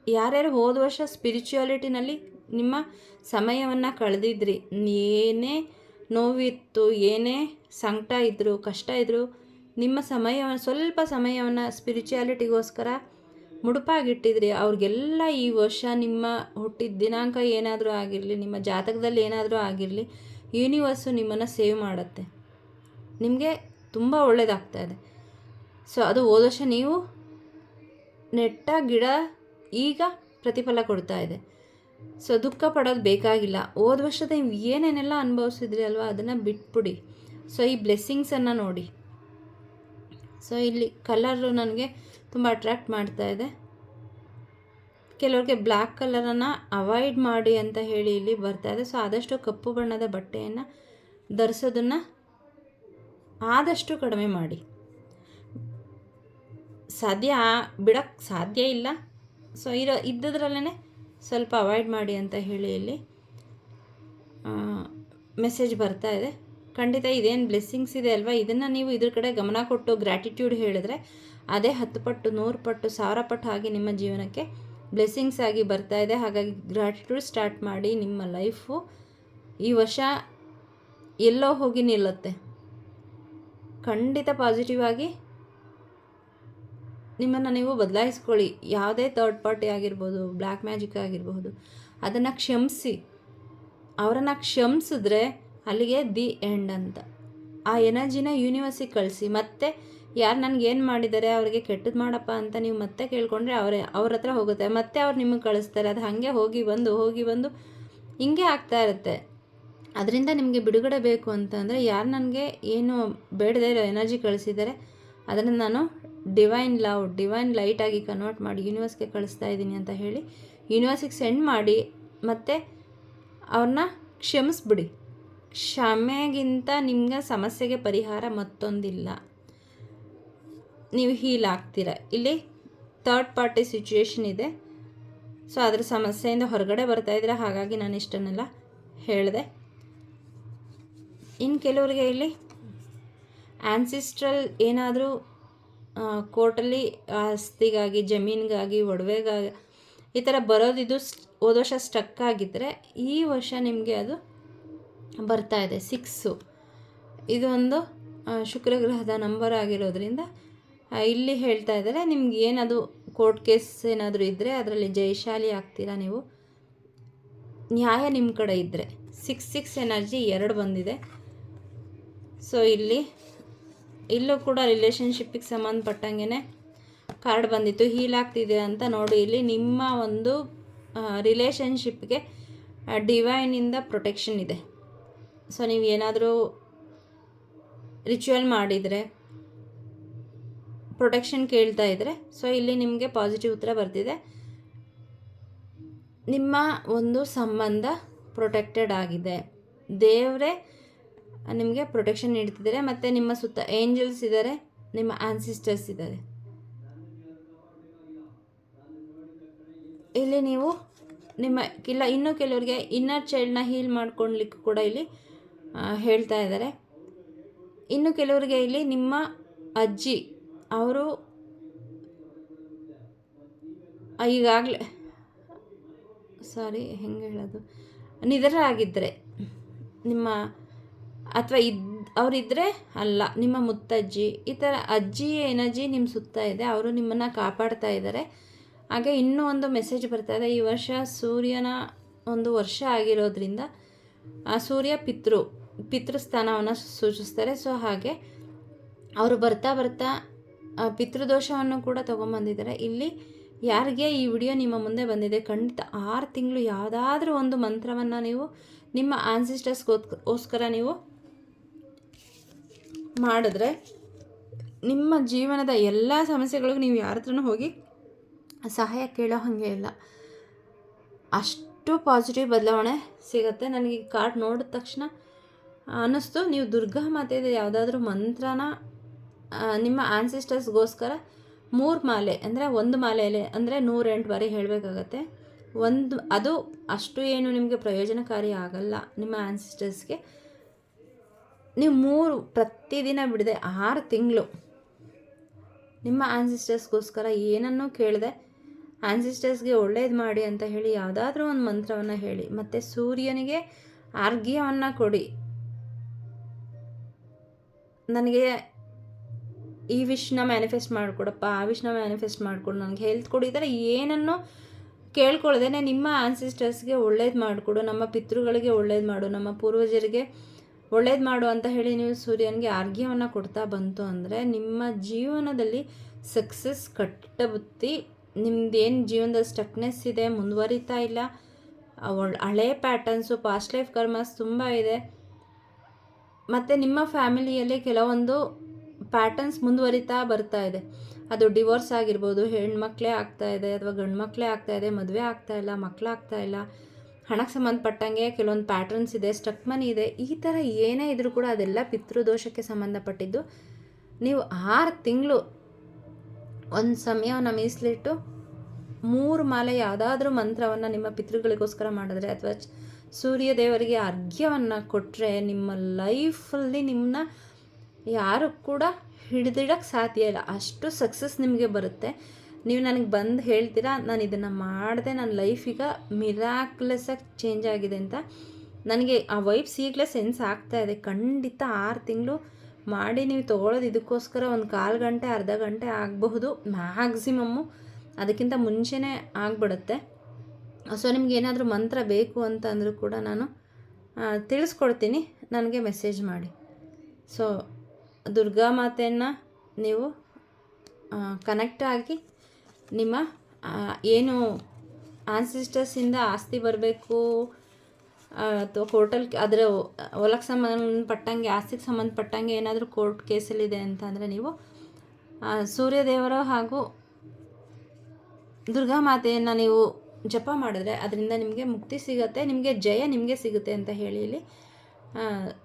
ಯಾರ್ಯಾರು ಹೋದ ವರ್ಷ ಸ್ಪಿರಿಚುಯಾಲಿಟಿನಲ್ಲಿ ನಿಮ್ಮ ಸಮಯವನ್ನು ಕಳೆದಿದ್ರಿ, ಏನೇ ನೋವಿತ್ತು, ಏನೇ ಸಂಕಟ ಇದ್ದರೂ, ಕಷ್ಟ ಇದ್ದರೂ, ನಿಮ್ಮ ಸ್ವಲ್ಪ ಸಮಯವನ್ನು ಸ್ಪಿರಿಚುಯಾಲಿಟಿಗೋಸ್ಕರ ಮುಡುಪಾಗಿಟ್ಟಿದ್ರಿ, ಅವ್ರಿಗೆಲ್ಲ ಈ ವರ್ಷ ನಿಮ್ಮ ಹುಟ್ಟಿದ ದಿನಾಂಕ ಏನಾದರೂ ಆಗಿರಲಿ, ನಿಮ್ಮ ಜಾತಕದಲ್ಲಿ ಏನಾದರೂ ಆಗಿರಲಿ, ಯೂನಿವರ್ಸು ನಿಮ್ಮನ್ನು ಸೇವ್ ಮಾಡುತ್ತೆ. ನಿಮಗೆ ತುಂಬ ಒಳ್ಳೆಯದಾಗ್ತಾ ಇದೆ. ಸೊ ಅದು ಹೋದ ವರ್ಷ ನೀವು ನೆಟ್ಟ ಗಿಡ ಈಗ ಪ್ರತಿಫಲ ಕೊಡ್ತಾ ಇದೆ. ಸೊ ದುಃಖ ಪಡೋದು ಬೇಕಾಗಿಲ್ಲ. ಹೋದ ವರ್ಷದ ನೀವು ಏನೇನೆಲ್ಲ ಅನುಭವಿಸಿದ್ರಿ ಅಲ್ವಾ, ಅದನ್ನು ಬಿಟ್ಬಿಡಿ. ಸೊ ಈ ಬ್ಲೆಸ್ಸಿಂಗ್ಸನ್ನು ನೋಡಿ. ಸೊ ಇಲ್ಲಿ ಕಲರು ನನಗೆ ತುಂಬ ಅಟ್ರ್ಯಾಕ್ಟ್ ಮಾಡ್ತಾ ಇದೆ. ಕೆಲವ್ರಿಗೆ ಬ್ಲ್ಯಾಕ್ ಕಲರನ್ನು ಅವಾಯ್ಡ್ ಮಾಡಿ ಅಂತ ಹೇಳಿ ಇಲ್ಲಿ ಬರ್ತಾ ಇದೆ. ಸೊ ಆದಷ್ಟು ಕಪ್ಪು ಬಣ್ಣದ ಬಟ್ಟೆಯನ್ನು ಧರಿಸೋದನ್ನು ಆದಷ್ಟು ಕಡಿಮೆ ಮಾಡಿ. ಬಿಡೋಕ್ಕೆ ಸಾಧ್ಯ ಇಲ್ಲ. ಸೊ ಇದ್ದದ್ರಲ್ಲೇ ಸ್ವಲ್ಪ ಅವಾಯ್ಡ್ ಮಾಡಿ ಅಂತ ಹೇಳಿ ಇಲ್ಲಿ ಮೆಸೇಜ್ ಬರ್ತಾ ಇದೆ. ಖಂಡಿತ ಇದೇನು ಬ್ಲೆಸ್ಸಿಂಗ್ಸ್ ಇದೆ ಅಲ್ವಾ, ಇದನ್ನು ನೀವು ಇದ್ರ ಕಡೆ ಗಮನ ಕೊಟ್ಟು ಗ್ರ್ಯಾಟಿಟ್ಯೂಡ್ ಹೇಳಿದ್ರೆ ಅದೇ 10 ಪಟ್ಟು, 100 ಪಟ್ಟು, 1000 ಪಟ್ಟು ಆಗಿ ನಿಮ್ಮ ಜೀವನಕ್ಕೆ ಬ್ಲೆಸ್ಸಿಂಗ್ಸ್ ಆಗಿ ಬರ್ತಾ ಇದೆ. ಹಾಗಾಗಿ ಗ್ರ್ಯಾಟಿಟ್ಯೂಡ್ ಸ್ಟಾರ್ಟ್ ಮಾಡಿ. ನಿಮ್ಮ ಲೈಫು ಈ ವರ್ಷ ಎಲ್ಲೋ ಹೋಗಿ ನಿಲ್ಲುತ್ತೆ. ಖಂಡಿತ ಪಾಸಿಟಿವ್ ಆಗಿ ನಿಮ್ಮನ್ನು ನೀವು ಬದಲಾಯಿಸ್ಕೊಳ್ಳಿ. ಯಾವುದೇ ಥರ್ಡ್ ಪಾರ್ಟಿ ಆಗಿರ್ಬೋದು, ಬ್ಲ್ಯಾಕ್ ಮ್ಯಾಜಿಕ್ ಆಗಿರಬಹುದು, ಅದನ್ನು ಕ್ಷಮಿಸಿ. ಅವರನ್ನು ಕ್ಷಮಿಸಿದ್ರೆ ಅಲ್ಲಿಗೆ ದಿ ಎಂಡ್ ಅಂತ. ಆ ಎನರ್ಜಿನ ಯೂನಿವರ್ಸಿಗೆ ಕಳಿಸಿ. ಮತ್ತೆ ಯಾರು ನನಗೇನು ಮಾಡಿದ್ದಾರೆ, ಅವ್ರಿಗೆ ಕೆಟ್ಟದ್ದು ಮಾಡಪ್ಪ ಅಂತ ನೀವು ಮತ್ತೆ ಕೇಳಿಕೊಂಡ್ರೆ ಅವ್ರ ಹತ್ರ ಹೋಗುತ್ತೆ. ಮತ್ತೆ ಅವ್ರು ನಿಮಗೆ ಕಳಿಸ್ತಾರೆ. ಅದು ಹಾಗೆ ಹೋಗಿ ಬಂದು ಹಿಂಗೆ ಆಗ್ತಾ ಇರುತ್ತೆ. ಅದರಿಂದ ನಿಮಗೆ ಬಿಡುಗಡೆ ಬೇಕು ಅಂತಂದರೆ, ಯಾರು ನನಗೆ ಏನು ಬೇಡದೇ ಇರೋ ಎನರ್ಜಿ ಕಳಿಸಿದ್ದಾರೆ ಅದನ್ನು ನಾನು ಡಿವೈನ್ ಲೈಟಾಗಿ ಕನ್ವರ್ಟ್ ಮಾಡಿ ಯೂನಿವರ್ಸ್ಗೆ ಕಳಿಸ್ತಾ ಇದ್ದೀನಿ ಅಂತ ಹೇಳಿ ಯೂನಿವರ್ಸಿಗೆ ಸೆಂಡ್ ಮಾಡಿ. ಮತ್ತು ಅವ್ರನ್ನ ಕ್ಷಮಿಸ್ಬಿಡಿ. ಕ್ಷಮೆಗಿಂತ ನಿಮ್ಗೆ ಸಮಸ್ಯೆಗೆ ಪರಿಹಾರ ಮತ್ತೊಂದಿಲ್ಲ. ನೀವು ಹೀಲ್ ಆಗ್ತೀರ. ಇಲ್ಲಿ ಥರ್ಡ್ ಪಾರ್ಟಿ ಸಿಚುವೇಶನ್ ಇದೆ. ಸೊ ಅದರ ಸಮಸ್ಯೆಯಿಂದ ಹೊರಗಡೆ ಬರ್ತಾಯಿದ್ದೀರ. ಹಾಗಾಗಿ ನಾನು ಇಷ್ಟನ್ನೆಲ್ಲ ಹೇಳಿದೆ. ಇನ್ನು ಕೆಲವರಿಗೆ ಇಲ್ಲಿ ಆ್ಯನ್ಸಿಸ್ಟ್ರಲ್ ಏನಾದರೂ ಕೋರ್ಟಲ್ಲಿ ಆಸ್ತಿಗಾಗಿ, ಜಮೀನಿಗಾಗಿ, ಒಡವೆಗಾಗಿ ಈ ಥರ ಬರೋದಿದ್ದು ಹೋದ ವರ್ಷ ಸ್ಟಕ್ ಆಗಿದ್ದರೆ ಈ ವರ್ಷ ನಿಮಗೆ ಅದು ಬರ್ತಾ ಇದೆ. 6 ಇದು ಒಂದು ಶುಕ್ರ ಗ್ರಹದ ನಂಬರ್ ಆಗಿರೋದ್ರಿಂದ ಇಲ್ಲಿ ಹೇಳ್ತಾ ಇದ್ದಾರೆ, ನಿಮ್ಗೆ ಏನದು ಕೋರ್ಟ್ ಕೇಸ್ ಏನಾದರೂ ಇದ್ದರೆ ಅದರಲ್ಲಿ ಜಯಶಾಲಿ ಆಗ್ತೀರಾ ನೀವು. ನ್ಯಾಯ ನಿಮ್ಮ ಕಡೆ ಇದ್ದರೆ 6 ಎನರ್ಜಿ 2 ಬಂದಿದೆ. ಸೊ ಇಲ್ಲೂ ಕೂಡ ರಿಲೇಷನ್ಶಿಪ್ಪಿಗೆ ಸಂಬಂಧಪಟ್ಟಂಗೆ ಕಾರ್ಡ್ ಬಂದಿತ್ತು. ಹೀಲ್ ಆಗ್ತಿದೆ ಅಂತ ನೋಡಿ. ಇಲ್ಲಿ ನಿಮ್ಮ ಒಂದು ರಿಲೇಷನ್ಶಿಪ್ಗೆ ಡಿವೈನಿಂದ ಪ್ರೊಟೆಕ್ಷನ್ ಇದೆ. ಸೊ ನೀವು ಏನಾದರೂ ರಿಚುವಲ್ ಮಾಡಿದರೆ, ಪ್ರೊಟೆಕ್ಷನ್ ಕೇಳ್ತಾ ಇದ್ದರೆ, ಸೊ ಇಲ್ಲಿ ನಿಮಗೆ ಪಾಸಿಟಿವ್ ಉತ್ತರ ಬರ್ತಿದೆ. ನಿಮ್ಮ ಒಂದು ಸಂಬಂಧ ಪ್ರೊಟೆಕ್ಟೆಡ್ ಆಗಿದೆ. ದೇವರೇ ನಿಮಗೆ ಪ್ರೊಟೆಕ್ಷನ್ ನೀಡ್ತಿದ್ದಾರೆ. ಮತ್ತು ನಿಮ್ಮ ಸುತ್ತ ಏಂಜಲ್ಸ್ ಇದ್ದಾರೆ. ನಿಮ್ಮ ಆನ್ಸಿಸ್ಟರ್ಸ್ ಇದ್ದಾರೆ. ಇಲ್ಲಿ ನೀವು ಇನ್ನೂ ಕೆಲವರಿಗೆ ಇನ್ನರ್ ಚೈಲ್ಡ್ನ ಹೀಲ್ ಮಾಡ್ಕೊಳ್ಲಿಕ್ಕೆ ಕೂಡ ಇಲ್ಲಿ ಹೇಳ್ತಾ ಇದ್ದಾರೆ. ಇನ್ನು ಕೆಲವರಿಗೆ ಇಲ್ಲಿ ನಿಮ್ಮ ಅಜ್ಜಿ ಅವರು ಈಗಾಗಲೇ ಹೆಂಗೆ ಹೇಳೋದು, ನಿಧನರಾಗಿದ್ದರೆ ನಿಮ್ಮ ಅಥವಾ ಅವರಿದ್ದರೆ ಅಲ್ಲ, ನಿಮ್ಮ ಮುತ್ತಜ್ಜಿ, ಈ ಥರ ಅಜ್ಜಿಯ ಎನರ್ಜಿ ನಿಮ್ಮ ಸುತ್ತ ಇದೆ. ಅವರು ನಿಮ್ಮನ್ನು ಕಾಪಾಡ್ತಾ ಇದ್ದಾರೆ. ಹಾಗೆ ಇನ್ನೂ ಒಂದು ಮೆಸೇಜ್ ಬರ್ತಾ ಇದೆ. ಈ ವರ್ಷ ಸೂರ್ಯನ ಒಂದು ವರ್ಷ ಆಗಿರೋದ್ರಿಂದ ಸೂರ್ಯ ಪಿತೃಸ್ಥಾನವನ್ನು ಸೂಚಿಸ್ತಾರೆ. ಸೊ ಹಾಗೆ ಅವರು ಬರ್ತಾ ಪಿತೃದೋಷವನ್ನು ಕೂಡ ತೊಗೊಂಬಂದಿದ್ದಾರೆ. ಇಲ್ಲಿ ಯಾರಿಗೆ ಈ ವಿಡಿಯೋ ನಿಮ್ಮ ಮುಂದೆ ಬಂದಿದೆ, ಖಂಡಿತ 6 ತಿಂಗಳು ಯಾವುದಾದ್ರೂ ಒಂದು ಮಂತ್ರವನ್ನು ನೀವು ನಿಮ್ಮ ಆನ್ಸಿಸ್ಟರ್ಸ್ಗೋಸ್ಕರ ನೀವು ಮಾಡಿದ್ರೆ ನಿಮ್ಮ ಜೀವನದ ಎಲ್ಲ ಸಮಸ್ಯೆಗಳಿಗೂ ನೀವು ಯಾರ ಹತ್ರನೂ ಹೋಗಿ ಸಹಾಯ ಕೇಳೋ ಹಾಗೆ ಇಲ್ಲ. ಅಷ್ಟು ಪಾಸಿಟಿವ್ ಬದಲಾವಣೆ ಸಿಗುತ್ತೆ. ನನಗೆ ಕಾರ್ಡ್ ನೋಡಿದ ತಕ್ಷಣ ಅನ್ನಿಸ್ತು, ನೀವು ದುರ್ಗಾ ಮಾತೆದು ಯಾವುದಾದ್ರೂ ಮಂತ್ರನ ನಿಮ್ಮ ಆನ್ಸಿಸ್ಟರ್ಸ್ಗೋಸ್ಕರ 3 ಮಾಲೆ ಅಂದರೆ 1 ಮಾಲೆಯಲ್ಲಿ ಅಂದರೆ 108 ಬಾರಿ ಹೇಳಬೇಕಾಗತ್ತೆ. ಅದು ಅಷ್ಟು ಏನು ನಿಮಗೆ ಪ್ರಯೋಜನಕಾರಿ ಆಗಲ್ಲ. ನಿಮ್ಮ ಆನ್ಸಿಸ್ಟರ್ಸ್ಗೆ ನೀವು 3 ಪ್ರತಿದಿನ ಬಿಡದೆ 6 ತಿಂಗಳು ನಿಮ್ಮ ಆನ್ಸಿಸ್ಟರ್ಸ್ಗೋಸ್ಕರ ಏನನ್ನೂ ಕೇಳದೆ ಆನ್ಸಿಸ್ಟರ್ಸ್ಗೆ ಒಳ್ಳೇದು ಮಾಡಿ ಅಂತ ಹೇಳಿ ಯಾವುದಾದ್ರೂ ಒಂದು ಮಂತ್ರವನ್ನು ಹೇಳಿ, ಮತ್ತು ಸೂರ್ಯನಿಗೆ ಅರ್ಘ್ಯವನ್ನು ಕೊಡಿ. ನನಗೆ ಈ ವಿಶ್ನ ಮ್ಯಾನಿಫೆಸ್ಟ್ ಮಾಡಿಕೊಡಪ್ಪ, ಆ ವಿಶ್ನ ಮ್ಯಾನಿಫೆಸ್ಟ್ ಮಾಡಿಕೊಡು, ನನಗೆ ಹೆಲ್ತ್ ಕೊಡು, ಈ ಥರ ಏನನ್ನು ಕೇಳ್ಕೊಳ್ದೇನೆ ನಿಮ್ಮ ಆನ್ಸಿಸ್ಟರ್ಸ್ಗೆ ಒಳ್ಳೇದು ಮಾಡಿಕೊಡು, ನಮ್ಮ ಪಿತೃಗಳಿಗೆ ಒಳ್ಳೇದು ಮಾಡು, ನಮ್ಮ ಪೂರ್ವಜರಿಗೆ ಒಳ್ಳೇದು ಮಾಡು ಅಂತ ಹೇಳಿ ನೀವು ಸೂರ್ಯನಿಗೆ ಅರ್ಘ್ಯವನ್ನು ಕೊಡ್ತಾ ಬಂತು ಅಂದರೆ ನಿಮ್ಮ ಜೀವನದಲ್ಲಿ ಸಕ್ಸಸ್ ಕಟ್ಟಬುತ್ತಿ. ನಿಮ್ಮದೇನು ಜೀವನದಲ್ಲಿ ಸ್ಟಕ್ನೆಸ್ ಇದೆ, ಮುಂದುವರಿತಾ ಇಲ್ಲ, ಹಳೆ ಪ್ಯಾಟರ್ನ್ಸು, ಪಾಸ್ಟ್ ಲೈಫ್ ಕರ್ಮಸ್ ತುಂಬ ಇದೆ, ಮತ್ತು ನಿಮ್ಮ ಫ್ಯಾಮಿಲಿಯಲ್ಲಿ ಕೆಲವೊಂದು ಪ್ಯಾಟರ್ನ್ಸ್ ಮುಂದುವರಿತಾ ಬರ್ತಾ ಇದೆ. ಅದು ಡಿವೋರ್ಸ್ ಆಗಿರ್ಬೋದು, ಹೆಣ್ಮಕ್ಳೇ ಆಗ್ತಾಯಿದೆ ಅಥವಾ ಗಂಡು ಮಕ್ಕಳೇ ಆಗ್ತಾಯಿದೆ, ಮದುವೆ ಆಗ್ತಾಯಿಲ್ಲ, ಮಕ್ಕಳಾಗ್ತಾ ಇಲ್ಲ, ಹಣಕ್ಕೆ ಸಂಬಂಧಪಟ್ಟಂಗೆ ಕೆಲವೊಂದು ಪ್ಯಾಟರ್ನ್ಸ್ ಇದೆ, ಸ್ಟಕ್ ಮನಿ ಇದೆ. ಈ ಥರ ಏನೇ ಇದ್ರೂ ಕೂಡ ಅದೆಲ್ಲ ಪಿತೃದೋಷಕ್ಕೆ ಸಂಬಂಧಪಟ್ಟಿದ್ದು. ನೀವು 6 ತಿಂಗಳು ಒಂದು ಸಮಯವನ್ನು ಮೀಸಲಿಟ್ಟು 3 ಮಾಲೆ ಯಾವುದಾದ್ರೂ ಮಂತ್ರವನ್ನು ನಿಮ್ಮ ಪಿತೃಗಳಿಗೋಸ್ಕರ ಮಾಡಿದ್ರೆ ಅಥವಾ ಸೂರ್ಯ ದೇವರಿಗೆ ಅರ್ಘ್ಯವನ್ನು ಕೊಟ್ಟರೆ ನಿಮ್ಮ ಲೈಫಲ್ಲಿ ನಿಮ್ಮನ್ನ ಯಾರು ಕೂಡ ಹಿಡಿದಿಡಕ್ಕೆ ಸಾಧ್ಯ ಇಲ್ಲ. ಅಷ್ಟು ಸಕ್ಸಸ್ ನಿಮಗೆ ಬರುತ್ತೆ. ನೀವು ನನಗೆ ಬಂದು ಹೇಳ್ತೀರಾ, ನಾನು ಇದನ್ನು ಮಾಡಿದೆ, ನನ್ನ ಲೈಫ್ ಈಗ ಮಿರಾಕ್ಯುಲಸ್ಸಾಗಿ ಚೇಂಜ್ ಆಗಿದೆ ಅಂತ. ನನಗೆ ಆ ವೈಬ್ಸ್ ಈಗಲೇ ಸೆನ್ಸ್ ಆಗ್ತಾಯಿದೆ. ಖಂಡಿತ 6 ತಿಂಗಳು ಮಾಡಿ ನೀವು ತೊಗೊಳ್ಳೋದು ಇದಕ್ಕೋಸ್ಕರ ಒಂದು 1/4 ಗಂಟೆ ಅರ್ಧ ಗಂಟೆ ಆಗಬಹುದು ಮ್ಯಾಕ್ಸಿಮಮ್ಮು, ಅದಕ್ಕಿಂತ ಮುಂಚೆನೇ ಆಗಿಬಿಡುತ್ತೆ. ಸೊ ನಿಮ್ಗೆ ಏನಾದರೂ ಮಂತ್ರ ಬೇಕು ಅಂತ ಅಂದರೂ ಕೂಡ ನಾನು ತಿಳಿಸ್ಕೊಡ್ತೀನಿ, ನನಗೆ ಮೆಸೇಜ್ ಮಾಡಿ. ಸೊ ದುರ್ಗಾ ಮಾತೆಯನ್ನು ನೀವು ಕನೆಕ್ಟ್ ಆಗಿ ನಿಮ್ಮ ಏನು ಆನ್ಸಿಸ್ಟರ್ಸಿಂದ ಆಸ್ತಿ ಬರಬೇಕು ಅಥವಾ ಕೋರ್ಟಲ್ಲಿ ಅದರ ಹೊಲಕ್ಕೆ ಸಂಬಂಧಪಟ್ಟಂಗೆ ಆಸ್ತಿಗೆ ಸಂಬಂಧಪಟ್ಟಂಗೆ ಏನಾದರೂ ಕೋರ್ಟ್ ಕೇಸಲ್ಲಿದೆ ಅಂತಂದರೆ ನೀವು ಸೂರ್ಯದೇವರು ಹಾಗೂ ದುರ್ಗಾ ಮಾತೆಯನ್ನು ನೀವು ಜಪ ಮಾಡಿದ್ರೆ ಅದರಿಂದ ನಿಮಗೆ ಮುಕ್ತಿ ಸಿಗುತ್ತೆ, ನಿಮಗೆ ಜಯ ನಿಮಗೆ ಸಿಗುತ್ತೆ ಅಂತ ಹೇಳಿ ಇಲ್ಲಿ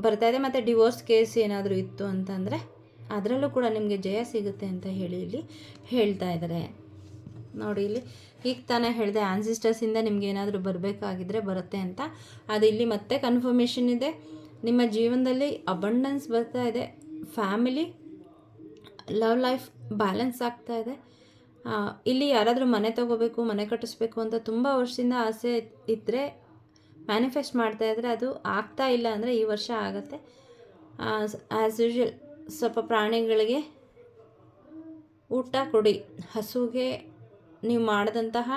ಬರ್ತಾಯಿದೆ. ಮತ್ತು ಡಿವೋರ್ಸ್ ಕೇಸ್ ಏನಾದರೂ ಇತ್ತು ಅಂತಂದರೆ ಅದರಲ್ಲೂ ಕೂಡ ನಿಮಗೆ ಜಯ ಸಿಗುತ್ತೆ ಅಂತ ಹೇಳಿ ಇಲ್ಲಿ ಹೇಳ್ತಾ ಇದ್ದಾರೆ. ನೋಡಿ, ಇಲ್ಲಿ ಈಗ ತಾನೇ ಹೇಳಿದೆ ಆನ್ಸಿಸ್ಟರ್ಸಿಂದ ನಿಮ್ಗೆ ಏನಾದರೂ ಬರಬೇಕಾಗಿದ್ದರೆ ಬರುತ್ತೆ ಅಂತ. ಅದು ಇಲ್ಲಿ ಮತ್ತೆ ಕನ್ಫರ್ಮೇಷನ್ ಇದೆ. ನಿಮ್ಮ ಜೀವನದಲ್ಲಿ ಅಬಂಡೆನ್ಸ್ ಬರ್ತಾ ಇದೆ, ಫ್ಯಾಮಿಲಿ ಲವ್ ಲೈಫ್ ಬ್ಯಾಲೆನ್ಸ್ ಆಗ್ತಾ ಇದೆ. ಇಲ್ಲಿ ಯಾರಾದರೂ ಮನೆ ತೊಗೋಬೇಕು, ಮನೆ ಕಟ್ಟಿಸ್ಬೇಕು ಅಂತ ತುಂಬ ವರ್ಷದಿಂದ ಆಸೆ ಇದ್ದರೆ, ಮ್ಯಾನಿಫೆಸ್ಟ್ ಮಾಡ್ತಾಯಿದ್ರೆ ಅದು ಆಗ್ತಾ ಇಲ್ಲ ಅಂದರೆ ಈ ವರ್ಷ ಆಗುತ್ತೆ. ಆ್ಯಸ್ ಯೂಶ್ವಲ್ ಸ್ವಲ್ಪ ಪ್ರಾಣಿಗಳಿಗೆ ಊಟ ಕೊಡಿ. ಹಸುಗೆ ನೀವು ಮಾಡಿದಂತಹ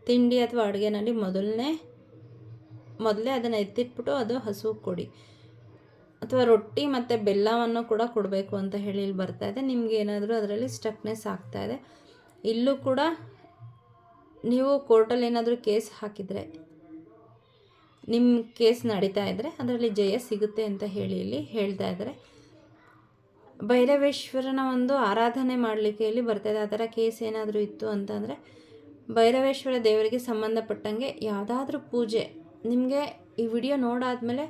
ತಿಂಡಿ ಅಥವಾ ಅಡುಗೆನಲ್ಲಿ ಮೊದಲೇ ಅದನ್ನು ಎತ್ತಿಟ್ಬಿಟ್ಟು ಅದು ಹಸುಗೆ ಕೊಡಿ. ಅಥವಾ ರೊಟ್ಟಿ ಮತ್ತು ಬೆಲ್ಲವನ್ನು ಕೂಡ ಕೊಡಬೇಕು ಅಂತ ಹೇಳಿ ಇಲ್ಲಿ ಬರ್ತಾಯಿದೆ. ನಿಮ್ಗೆ ಏನಾದರೂ ಅದರಲ್ಲಿ ಸ್ಟಕ್ನೆಸ್ ಆಗ್ತಾಯಿದೆ. ಇಲ್ಲೂ ಕೂಡ ನೀವು ಕೋರ್ಟಲ್ಲಿ ಏನಾದರೂ ಕೇಸ್ ಹಾಕಿದರೆ, ನಿಮ್ಮ ಕೇಸ್ ನಡೀತಾ ಇದ್ದರೆ ಅದರಲ್ಲಿ ಜಯ ಸಿಗುತ್ತೆ ಅಂತ ಹೇಳಿ ಇಲ್ಲಿ ಹೇಳ್ತಾ ಇದ್ದಾರೆ. ಭೈರವೇಶ್ವರನ ಒಂದು ಆರಾಧನೆ ಮಾಡಲಿಕ್ಕೆ ಇಲ್ಲಿ ಬರ್ತಾಯಿದೆ. ಆ ಥರ ಕೇಸ್ ಏನಾದರೂ ಇತ್ತು ಅಂತಂದರೆ ಭೈರವೇಶ್ವರ ದೇವರಿಗೆ ಸಂಬಂಧಪಟ್ಟಂಗೆ ಯಾವುದಾದ್ರೂ ಪೂಜೆ ನಿಮಗೆ ಈ ವಿಡಿಯೋ ನೋಡಾದಮೇಲೆ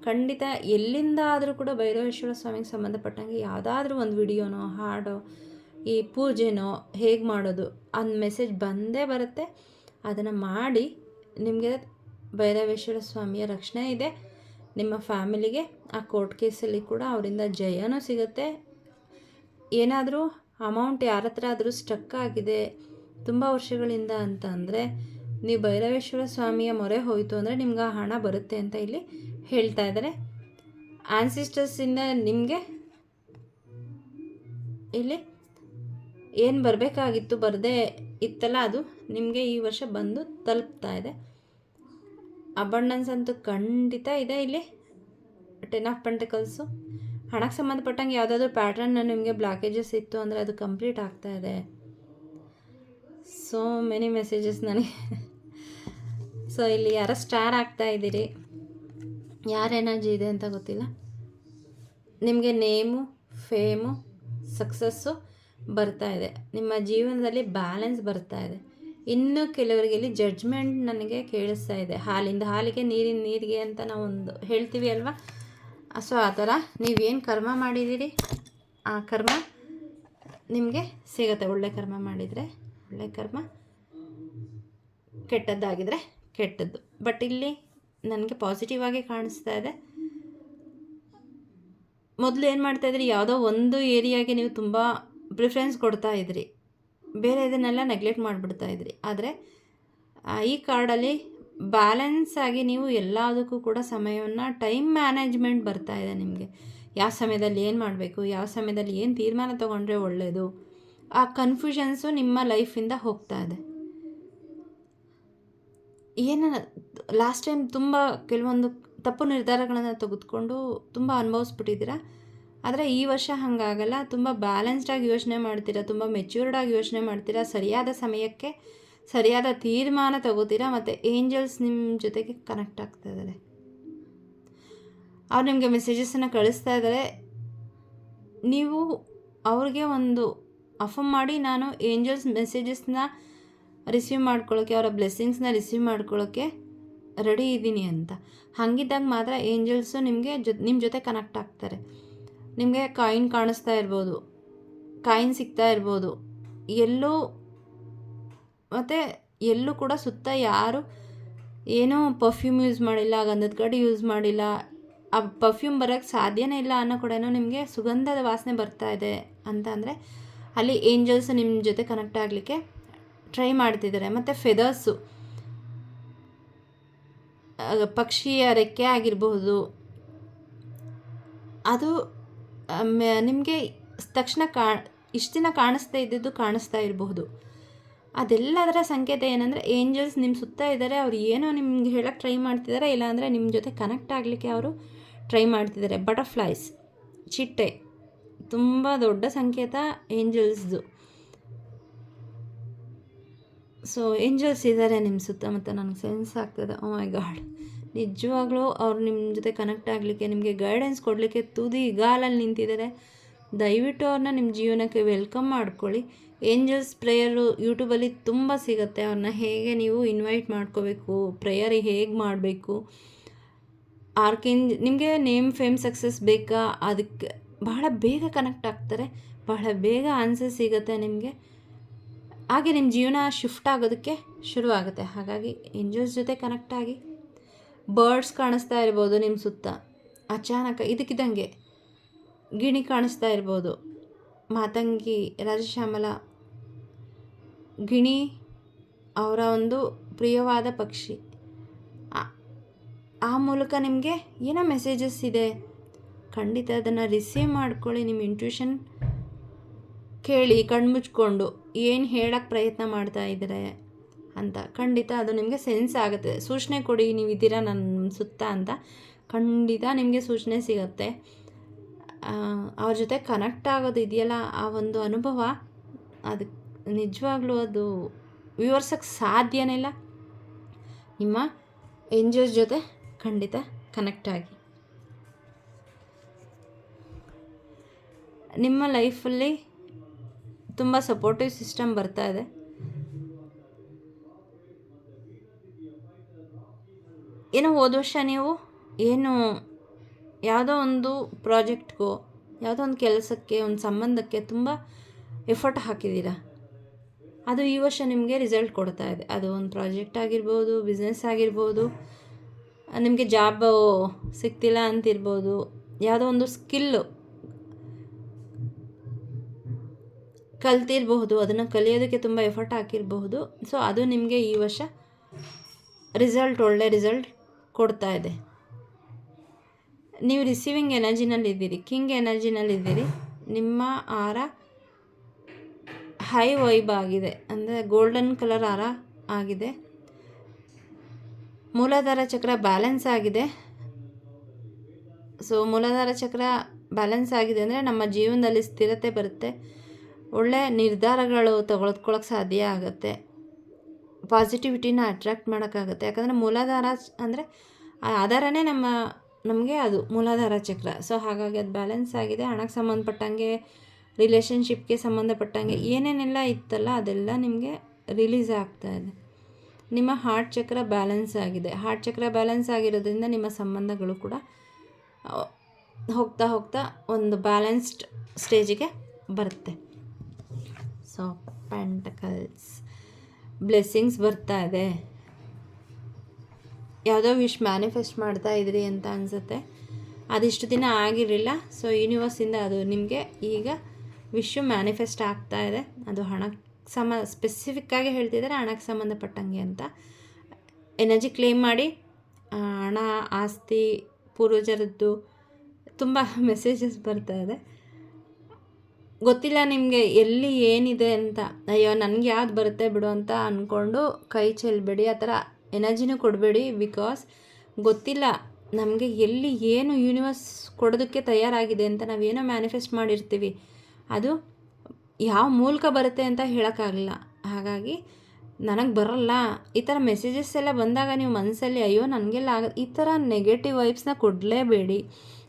ಖಂಡಿತ ಎಲ್ಲಿಂದ ಆದರೂ ಕೂಡ ಭೈರವೇಶ್ವರ ಸ್ವಾಮಿಗೆ ಸಂಬಂಧಪಟ್ಟಂಗೆ ಯಾವುದಾದ್ರೂ ಒಂದು ವಿಡಿಯೋನೋ ಹಾಡೋ ಈ ಪೂಜೆನೋ ಹೇಗೆ ಮಾಡೋದು ಅಂದ ಮೆಸೇಜ್ ಬಂದೇ ಬರುತ್ತೆ. ಅದನ್ನು ಮಾಡಿ ನಿಮಗೆ ಭೈರವೇಶ್ವರ ಸ್ವಾಮಿಯ ರಕ್ಷಣೆ ಇದೆ. ನಿಮ್ಮ ಫ್ಯಾಮಿಲಿಗೆ ಆ ಕೋರ್ಟ್ ಕೇಸಲ್ಲಿ ಕೂಡ ಅವರಿಂದ ಜಯನೂ ಸಿಗುತ್ತೆ. ಏನಾದರೂ ಅಮೌಂಟ್ ಯಾರ ಹತ್ರ ಆದರೂ ಸ್ಟಕ್ ಆಗಿದೆ ತುಂಬ ವರ್ಷಗಳಿಂದ ಅಂತ ಅಂದರೆ ನೀವು ಭೈರವೇಶ್ವರ ಸ್ವಾಮಿಯ ಮೊರೆ ಹೋಯಿತು ಅಂದರೆ ನಿಮ್ಗೆ ಆ ಹಣ ಬರುತ್ತೆ ಅಂತ ಇಲ್ಲಿ ಹೇಳ್ತಾ ಇದ್ದಾರೆ. ಆನ್ಸಿಸ್ಟರ್ಸಿಂದ ನಿಮಗೆ ಇಲ್ಲಿ ಏನು ಬರಬೇಕಾಗಿತ್ತು ಬರದೇ ಇತ್ತಲ್ಲ ಅದು ನಿಮಗೆ ಈ ವರ್ಷ ಬಂದು ತಲುಪ್ತಾ ಇದೆ. ಅಬಂಡೆನ್ಸ್ ಅಂತೂ ಖಂಡಿತ ಇದೆ. ಇಲ್ಲಿ 10 ಆಫ್ ಪೆಂಟಕಲ್ಸು ಹಣಕ್ಕೆ ಸಂಬಂಧಪಟ್ಟಂಗೆ ಯಾವುದಾದ್ರೂ ಪ್ಯಾಟ್ರನ್ನ ನಿಮಗೆ ಬ್ಲಾಕೇಜಸ್ ಇತ್ತು ಅಂದರೆ ಅದು ಕಂಪ್ಲೀಟ್ ಆಗ್ತಾ ಇದೆ. ಸೋ ಮೆನಿ ಮೆಸೇಜಸ್ ನನಗೆ. ಸೊ ಇಲ್ಲಿ ಯಾರೋ ಸ್ಟಾರ್ ಆಗ್ತಾ ಇದ್ದೀರಿ, ಯಾರ ಎನರ್ಜಿ ಇದೆ ಅಂತ ಗೊತ್ತಿಲ್ಲ. ನಿಮಗೆ ನೇಮು, ಫೇಮು, ಸಕ್ಸಸ್ಸು ಬರ್ತಾ ಇದೆ. ನಿಮ್ಮ ಜೀವನದಲ್ಲಿ ಬ್ಯಾಲೆನ್ಸ್ ಬರ್ತಾ ಇದೆ. ಇನ್ನು ಕೆಲವರಿಗೆ ಇಲ್ಲಿ ಜಡ್ಜ್ಮೆಂಟ್ ನನಗೆ ಕೇಳಿಸ್ತಾ ಇದೆ. ಹಾಲಿಂದ ಹಾಲಿಗೆ, ನೀರಿನ ನೀರಿಗೆ ಅಂತ ನಾವೊಂದು ಹೇಳ್ತೀವಿ ಅಲ್ವಾ. ಸೊ ಆ ಥರ ನೀವೇನು ಕರ್ಮ ಮಾಡಿದ್ದೀರಿ ಆ ಕರ್ಮ ನಿಮಗೆ ಸಿಗುತ್ತೆ. ಒಳ್ಳೆ ಕರ್ಮ ಮಾಡಿದರೆ ಒಳ್ಳೆ ಕರ್ಮ, ಕೆಟ್ಟದ್ದಾಗಿದ್ದರೆ ಕೆಟ್ಟದ್ದು. ಬಟ್ ಇಲ್ಲಿ ನನಗೆ ಪಾಸಿಟಿವ್ ಆಗಿ ಕಾಣಿಸ್ತಾ ಇದೆ. ಮೊದಲು ಏನು ಮಾಡ್ತಾಯಿದ್ರಿ, ಯಾವುದೋ ಒಂದು ಏರಿಯಾಗೆ ನೀವು ತುಂಬ ಪ್ರಿಫರೆನ್ಸ್ ಕೊಡ್ತಾ ಇದ್ರಿ, ಬೇರೆ ಇದನ್ನೆಲ್ಲ ನೆಗ್ಲೆಕ್ಟ್ ಮಾಡಿಬಿಡ್ತಾಯಿದ್ರಿ. ಆದರೆ ಈ ಕಾರ್ಡಲ್ಲಿ ಬ್ಯಾಲೆನ್ಸ್ ಆಗಿ ನೀವು ಎಲ್ಲದಕ್ಕೂ ಕೂಡ ಸಮಯವನ್ನು, ಟೈಮ್ ಮ್ಯಾನೇಜ್ಮೆಂಟ್ ಬರ್ತಾ ಇದೆ ನಿಮಗೆ. ಯಾವ ಸಮಯದಲ್ಲಿ ಏನು ಮಾಡಬೇಕು, ಯಾವ ಸಮಯದಲ್ಲಿ ಏನು ತೀರ್ಮಾನ ತೊಗೊಂಡ್ರೆ ಒಳ್ಳೆಯದು, ಆ ಕನ್ಫ್ಯೂಷನ್ಸು ನಿಮ್ಮ ಲೈಫಿಂದ ಹೋಗ್ತಾ ಇದೆ. ಏನು ಲಾಸ್ಟ್ ಟೈಮ್ ತುಂಬ ಕೆಲವೊಂದು ತಪ್ಪು ನಿರ್ಧಾರಗಳನ್ನು ತೆಗೆದುಕೊಂಡು ತುಂಬ ಅನುಭವಿಸ್ಬಿಟ್ಟಿದ್ದೀರಾ. ಆದರೆ ಈ ವರ್ಷ ಹಾಗಾಗಲ್ಲ. ತುಂಬ ಬ್ಯಾಲೆನ್ಸ್ಡಾಗಿ ಯೋಚನೆ ಮಾಡ್ತೀರಾ, ತುಂಬ ಮೆಚ್ಯೂರ್ಡಾಗಿ ಯೋಚನೆ ಮಾಡ್ತೀರಾ, ಸರಿಯಾದ ಸಮಯಕ್ಕೆ ಸರಿಯಾದ ತೀರ್ಮಾನ ತಗೋತೀರಾ. ಮತ್ತು ಏಂಜಲ್ಸ್ ನಿಮ್ಮ ಜೊತೆಗೆ ಕನೆಕ್ಟ್ ಆಗ್ತಾ ಇದ್ದಾರೆ. ಅವ್ರು ನಿಮಗೆ ಮೆಸೇಜಸನ್ನು ಕಳಿಸ್ತಾ ಇದ್ದಾರೆ. ನೀವು ಅವ್ರಿಗೆ ಒಂದು ಅಫರ್ಮ್ ಮಾಡಿ, ನಾನು ಏಂಜಲ್ಸ್ ಮೆಸೇಜಸ್ನ ರಿಸೀವ್ ಮಾಡ್ಕೊಳ್ಳೋಕ್ಕೆ, ಅವರ ಬ್ಲೆಸ್ಸಿಂಗ್ಸ್ನ ರಿಸೀವ್ ಮಾಡ್ಕೊಳ್ಳೋಕ್ಕೆ ರೆಡಿ ಇದ್ದೀನಿ ಅಂತ. ಹಾಗಿದ್ದಾಗ ಮಾತ್ರ ಏಂಜಲ್ಸು ನಿಮ್ಮ ಜೊತೆ ಕನೆಕ್ಟ್ ಆಗ್ತಾರೆ. ನಿಮಗೆ ಕಾಯಿನ್ ಕಾಣಿಸ್ತಾ ಇರ್ಬೋದು, ಕಾಯಿನ್ ಸಿಗ್ತಾ ಇರ್ಬೋದು ಎಲ್ಲೂ. ಮತ್ತು ಎಲ್ಲೂ ಕೂಡ ಸುತ್ತ ಯಾರು ಏನೋ ಪರ್ಫ್ಯೂಮ್ ಯೂಸ್ ಮಾಡಿಲ್ಲ, ಗಂಧದ ಕಡ್ಡಿ ಯೂಸ್ ಮಾಡಿಲ್ಲ, ಆ ಪರ್ಫ್ಯೂಮ್ ಬರೋಕ್ಕೆ ಸಾಧ್ಯನೇ ಇಲ್ಲ ಅನ್ನೋ ಕಡೆನೂ ನಿಮಗೆ ಸುಗಂಧದ ವಾಸನೆ ಬರ್ತಾ ಇದೆ ಅಂತ ಅಂದರೆ ಅಲ್ಲಿ ಏಂಜಲ್ಸ್ ನಿಮ್ಮ ಜೊತೆ ಕನೆಕ್ಟ್ ಆಗಲಿಕ್ಕೆ ಟ್ರೈ ಮಾಡ್ತಿದ್ದಾರೆ. ಮತ್ತು ಫೆದರ್ಸು, ಪಕ್ಷಿಯ ರೆಕ್ಕೆ ಆಗಿರಬಹುದು, ಅದು ನಿಮಗೆ ತಕ್ಷಣ ಇಷ್ಟು ದಿನ ಕಾಣಿಸ್ತಾ ಇದ್ದಿದ್ದು ಕಾಣಿಸ್ತಾ ಇರಬಹುದು. ಅದೆಲ್ಲದರ ಸಂಕೇತ ಏನಂದರೆ ಏಂಜಲ್ಸ್ ನಿಮ್ಮ ಸುತ್ತ ಇದ್ದಾರೆ. ಅವ್ರು ಏನೋ ನಿಮ್ಗೆ ಹೇಳೋಕ್ಕೆ ಟ್ರೈ ಮಾಡ್ತಿದ್ದಾರೆ, ಇಲ್ಲಾಂದರೆ ನಿಮ್ಮ ಜೊತೆ ಕನೆಕ್ಟ್ ಆಗಲಿಕ್ಕೆ ಅವರು ಟ್ರೈ ಮಾಡ್ತಿದ್ದಾರೆ. ಬಟರ್ಫ್ಲೈಸ್, ಚಿಟ್ಟೆ, ತುಂಬ ದೊಡ್ಡ ಸಂಕೇತ ಏಂಜಲ್ಸ್ದು. ಸೊ ಏಂಜಲ್ಸ್ ಇದ್ದಾರೆ ನಿಮ್ಮ ಸುತ್ತಮುತ್ತ, ನನಗೆ ಸೆನ್ಸ್ ಆಗ್ತದೆ. ಓ ಮೈ ಗಾಡ್, ನಿಜವಾಗ್ಲೂ ಅವ್ರು ನಿಮ್ಮ ಜೊತೆ ಕನೆಕ್ಟ್ ಆಗಲಿಕ್ಕೆ, ನಿಮಗೆ ಗೈಡೆನ್ಸ್ ಕೊಡಲಿಕ್ಕೆ ತುದಿಗಾಲಲ್ಲಿ ನಿಂತಿದ್ದಾರೆ. ದಯವಿಟ್ಟು ಅವ್ರನ್ನ ನಿಮ್ಮ ಜೀವನಕ್ಕೆ ವೆಲ್ಕಮ್ ಮಾಡ್ಕೊಳ್ಳಿ. ಏಂಜಲ್ಸ್ ಪ್ರೇಯರು ಯೂಟ್ಯೂಬಲ್ಲಿ ತುಂಬ ಸಿಗುತ್ತೆ. ಅವ್ರನ್ನ ಹೇಗೆ ನೀವು ಇನ್ವೈಟ್ ಮಾಡ್ಕೋಬೇಕು, ಪ್ರೇಯರ್ ಹೇಗೆ ಮಾಡಬೇಕು, ನಿಮಗೆ ನೇಮ್, ಫೇಮ್, ಸಕ್ಸಸ್ ಬೇಕಾ, ಅದಕ್ಕೆ ಬಹಳ ಬೇಗ ಕನೆಕ್ಟ್ ಆಗ್ತಾರೆ, ಬಹಳ ಬೇಗ ಆನ್ಸರ್ ಸಿಗುತ್ತೆ ನಿಮಗೆ. ಹಾಗೆ ನಿಮ್ಮ ಜೀವನ ಶಿಫ್ಟ್ ಆಗೋದಕ್ಕೆ ಶುರುವಾಗುತ್ತೆ. ಹಾಗಾಗಿ ಏಂಜಲ್ಸ್ ಜೊತೆ ಕನೆಕ್ಟ್ ಆಗಿ. ಬರ್ಡ್ಸ್ ಕಾಣಿಸ್ತಾ ಇರ್ಬೋದು ನಿಮ್ಮ ಸುತ್ತ, ಅಚಾನಕ ಇದಕ್ಕಿದ್ದಂಗೆ ಗಿಣಿ ಕಾಣಿಸ್ತಾ ಇರ್ಬೋದು, ಮಾತಂಗಿ, ರಾಜಶ್ಯಾಮಲ, ಗಿಣಿ ಅವರ ಒಂದು ಪ್ರಿಯವಾದ ಪಕ್ಷಿ. ಆ ಮೂಲಕ ನಿಮಗೆ ಏನೋ ಮೆಸೇಜಸ್ ಇದೆ, ಖಂಡಿತ ಅದನ್ನು ರಿಸೀವ್ ಮಾಡ್ಕೊಳ್ಳಿ. ನಿಮ್ಮ ಇಂಟ್ಯೂಷನ್ ಕೇಳಿ, ಕಣ್ಮುಚ್ಕೊಂಡು ಏನು ಹೇಳೋಕ್ಕೆ ಪ್ರಯತ್ನ ಮಾಡ್ತಾ ಇದ್ದಾರೆ ಅಂತ ಖಂಡಿತ ಅದು ನಿಮಗೆ ಸೆನ್ಸ್ ಆಗುತ್ತೆ. ಸೂಚನೆ ಕೊಡಿ, ನೀವು ಇದ್ದೀರಾ ನನ್ನ ಸುತ್ತ ಅಂತ, ಖಂಡಿತ ನಿಮಗೆ ಸೂಚನೆ ಸಿಗುತ್ತೆ. ಅವ್ರ ಜೊತೆ ಕನೆಕ್ಟ್ ಆಗೋದು ಇದೆಯಲ್ಲ, ಆ ಒಂದು ಅನುಭವ, ಅದು ನಿಜವಾಗ್ಲೂ ಅದು ವಿವರಿಸೋಕ್ಕೆ ಸಾಧ್ಯನೇ ಇಲ್ಲ. ನಿಮ್ಮ ಏಂಜಲ್ಸ್ ಜೊತೆ ಖಂಡಿತ ಕನೆಕ್ಟ್ ಆಗಿ. ನಿಮ್ಮ ಲೈಫಲ್ಲಿ ತುಂಬ ಸಪೋರ್ಟಿವ್ ಸಿಸ್ಟಮ್ ಬರ್ತಾ ಇದೆ. ಏನೋ ಹೋದ ವರ್ಷ ನೀವು ಏನು ಯಾವುದೋ ಒಂದು ಪ್ರಾಜೆಕ್ಟ್ಗೋ ಯಾವುದೋ ಒಂದು ಕೆಲಸಕ್ಕೆ ಒಂದು ಸಂಬಂಧಕ್ಕೆ ತುಂಬ ಎಫರ್ಟ್ ಹಾಕಿದ್ದೀರಾ, ಅದು ಈ ವರ್ಷ ನಿಮಗೆ ರಿಸಲ್ಟ್ ಕೊಡ್ತಾ ಇದೆ. ಅದು ಒಂದು ಪ್ರಾಜೆಕ್ಟ್ ಆಗಿರ್ಬೋದು, ಬಿಸ್ನೆಸ್ ಆಗಿರ್ಬೋದು, ನಿಮಗೆ ಜಾಬ್ ಸಿಗ್ತಿಲ್ಲ ಅಂತಿರ್ಬೋದು, ಯಾವುದೋ ಒಂದು ಸ್ಕಿಲ್ಲು ಕಲ್ತಿರಬಹುದು, ಅದನ್ನು ಕಲಿಯೋದಕ್ಕೆ ತುಂಬ ಎಫರ್ಟ್ ಹಾಕಿರಬಹುದು. ಸೊ ಅದು ನಿಮಗೆ ಈ ವರ್ಷ ಒಳ್ಳೆ ರಿಸಲ್ಟ್ ಕೊಡ್ತಾ ಇದೆ. ನೀವು ರಿಸೀವಿಂಗ್ ಎನರ್ಜಿನಲ್ಲಿದ್ದೀರಿ, ಕಿಂಗ್ ಎನರ್ಜಿನಲ್ಲಿದ್ದೀರಿ. ನಿಮ್ಮ ಆರ ಹೈ ವೈಬ್ ಆಗಿದೆ, ಅಂದರೆ ಗೋಲ್ಡನ್ ಕಲರ್ ಆರ ಆಗಿದೆ. ಮೂಲಾಧಾರ ಚಕ್ರ ಬ್ಯಾಲೆನ್ಸ್ ಆಗಿದೆ. ಸೊ ಮೂಲಾಧಾರ ಚಕ್ರ ಬ್ಯಾಲೆನ್ಸ್ ಆಗಿದೆ ಅಂದರೆ ನಮ್ಮ ಜೀವನದಲ್ಲಿ ಸ್ಥಿರತೆ ಬರುತ್ತೆ, ಒಳ್ಳೆ ನಿರ್ಧಾರಗಳು ತೆಗೆದುಕೊಳ್ಳೋಕೆ ಸಾಧ್ಯ ಆಗುತ್ತೆ, ಪಾಸಿಟಿವಿಟಿನ ಅಟ್ರ್ಯಾಕ್ಟ್ ಮಾಡೋಕ್ಕಾಗುತ್ತೆ. ಯಾಕಂದರೆ ಮೂಲಾಧಾರ ಅಂದರೆ ಆಧಾರನೇ ನಮಗೆ ಅದು ಮೂಲಾಧಾರ ಚಕ್ರ. ಸೊ ಹಾಗಾಗಿ ಅದು ಬ್ಯಾಲೆನ್ಸ್ ಆಗಿದೆ. ಹಣಕ್ಕೆ ಸಂಬಂಧಪಟ್ಟಂಗೆ, ರಿಲೇಷನ್ಶಿಪ್ಗೆ ಸಂಬಂಧಪಟ್ಟಂಗೆ ಏನೇನೆಲ್ಲ ಇತ್ತಲ್ಲ ಅದೆಲ್ಲ ನಿಮಗೆ ರಿಲೀಸ್ ಆಗ್ತಾ ಇದೆ. ನಿಮ್ಮ ಹಾರ್ಟ್ ಚಕ್ರ ಬ್ಯಾಲೆನ್ಸ್ ಆಗಿದೆ. ಹಾರ್ಟ್ ಚಕ್ರ ಬ್ಯಾಲೆನ್ಸ್ ಆಗಿರೋದ್ರಿಂದ ನಿಮ್ಮ ಸಂಬಂಧಗಳು ಕೂಡ ಹೋಗ್ತಾ ಹೋಗ್ತಾ ಒಂದು ಬ್ಯಾಲೆನ್ಸ್ಡ್ ಸ್ಟೇಜಿಗೆ ಬರುತ್ತೆ. ಸೊ ಪೆಂಟಕಲ್ಸ್ ಬ್ಲೆಸ್ಸಿಂಗ್ಸ್ ಬರ್ತಾ ಇದೆ. ಯಾವುದೋ ವಿಶ್ ಮ್ಯಾನಿಫೆಸ್ಟ್ ಮಾಡ್ತಾ ಇದ್ರಿ ಅಂತ ಅನಿಸುತ್ತೆ, ಅದಿಷ್ಟು ದಿನ ಆಗಿರಲಿಲ್ಲ. ಸೊ ಯೂನಿವರ್ಸಿಂದ ಅದು ನಿಮಗೆ ಈಗ ವಿಶ್ವ ಮ್ಯಾನಿಫೆಸ್ಟ್ ಆಗ್ತಾ ಇದೆ. ಅದು ಹಣಕ್ಕೆ ಸ್ಪೆಸಿಫಿಕ್ಕಾಗಿ ಹೇಳ್ತಿದ್ದಾರೆ, ಹಣಕ್ಕೆ ಸಂಬಂಧಪಟ್ಟಂಗೆ ಅಂತ. ಎನರ್ಜಿ ಕ್ಲೇಮ್ ಮಾಡಿ. ಹಣ, ಆಸ್ತಿ, ಪೂರ್ವಜರದ್ದು ತುಂಬ ಮೆಸೇಜಸ್ ಬರ್ತಾ ಇದೆ. ಗೊತ್ತಿಲ್ಲ ನಿಮಗೆ ಎಲ್ಲಿ ಏನಿದೆ ಅಂತ. ಅಯ್ಯೋ ನನಗೆ ಯಾವ್ದು ಬರುತ್ತೆ ಬಿಡು ಅಂತ ಅಂದ್ಕೊಂಡು ಕೈ ಚೆಲ್ಲಬೇಡಿ, ಆ ಥರ ಎನರ್ಜಿನೂ ಕೊಡಬೇಡಿ. ಬಿಕಾಸ್ ಗೊತ್ತಿಲ್ಲ ನಮಗೆ ಎಲ್ಲಿ ಏನು ಯೂನಿವರ್ಸ್ ಕೊಡೋದಕ್ಕೆ ತಯಾರಾಗಿದೆ ಅಂತ. ನಾವೇನೋ ಮ್ಯಾನಿಫೆಸ್ಟ್ ಮಾಡಿರ್ತೀವಿ, ಅದು ಯಾವ ಮೂಲಕ ಬರುತ್ತೆ ಅಂತ ಹೇಳೋಕ್ಕಾಗಲ್ಲ. ಹಾಗಾಗಿ ನನಗೆ ಬರಲ್ಲ ಈ ಥರ ಮೆಸೇಜಸ್ ಎಲ್ಲ ಬಂದಾಗ ನೀವು ಮನಸ್ಸಲ್ಲಿ ಅಯ್ಯೋ ನನಗೆಲ್ಲ ಈ ಥರ ನೆಗೆಟಿವ್ ವೈಬ್ಸ್ನ ಕೊಡಲೇಬೇಡಿ.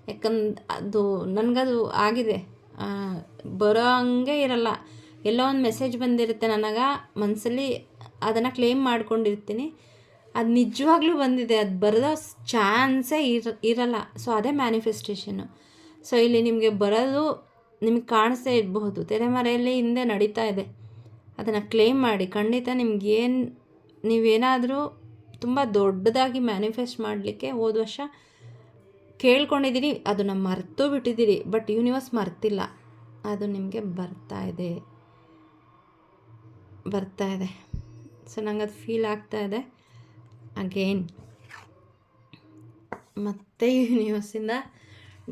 ಯಾಕಂದ್ರೆ ಅದು ನನಗದು ಆಗಿದೆ, ಬರೋ ಹಂಗೆ ಇರಲ್ಲ. ಎಲ್ಲೋ ಒಂದು ಮೆಸೇಜ್ ಬಂದಿರುತ್ತೆ, ನನಗೆ ಮನಸ್ಸಲ್ಲಿ ಅದನ್ನು ಕ್ಲೇಮ್ ಮಾಡ್ಕೊಂಡಿರ್ತೀನಿ, ಅದು ನಿಜವಾಗ್ಲೂ ಬಂದಿದೆ, ಅದು ಬರೋದೋ ಚಾನ್ಸೇ ಇರಲ್ಲ. ಸೊ ಅದೇ ಮ್ಯಾನಿಫೆಸ್ಟೇಷನ್ನು. ಸೊ ಇಲ್ಲಿ ನಿಮಗೆ ಬರೋದು ನಿಮಗೆ ಕಾಣಿಸ್ತಾ ಇರಬಹುದು, ತೆರೆಮರೆಯಲ್ಲಿ ಹಿಂದೆ ನಡೀತಾ ಇದೆ. ಅದನ್ನು ಕ್ಲೇಮ್ ಮಾಡಿ. ಖಂಡಿತ ನೀವೇನಾದರೂ ತುಂಬ ದೊಡ್ಡದಾಗಿ ಮ್ಯಾನಿಫೆಸ್ಟ್ ಮಾಡಲಿಕ್ಕೆ ಹೋದ ವರ್ಷ ಕೇಳ್ಕೊಂಡಿದ್ದೀರಿ, ಅದನ್ನು ಮರೆತು ಬಿಟ್ಟಿದ್ದೀರಿ. ಬಟ್ ಯೂನಿವರ್ಸ್ ಮರ್ತಿಲ್ಲ, ಅದು ನಿಮಗೆ ಬರ್ತಾ ಇದೆ. ಸೊ ನಂಗೆ ಅದು ಫೀಲ್ ಆಗ್ತಾ ಇದೆ ಅಗೇನ್. ಮತ್ತು ಯೂನಿವರ್ಸಿಂದ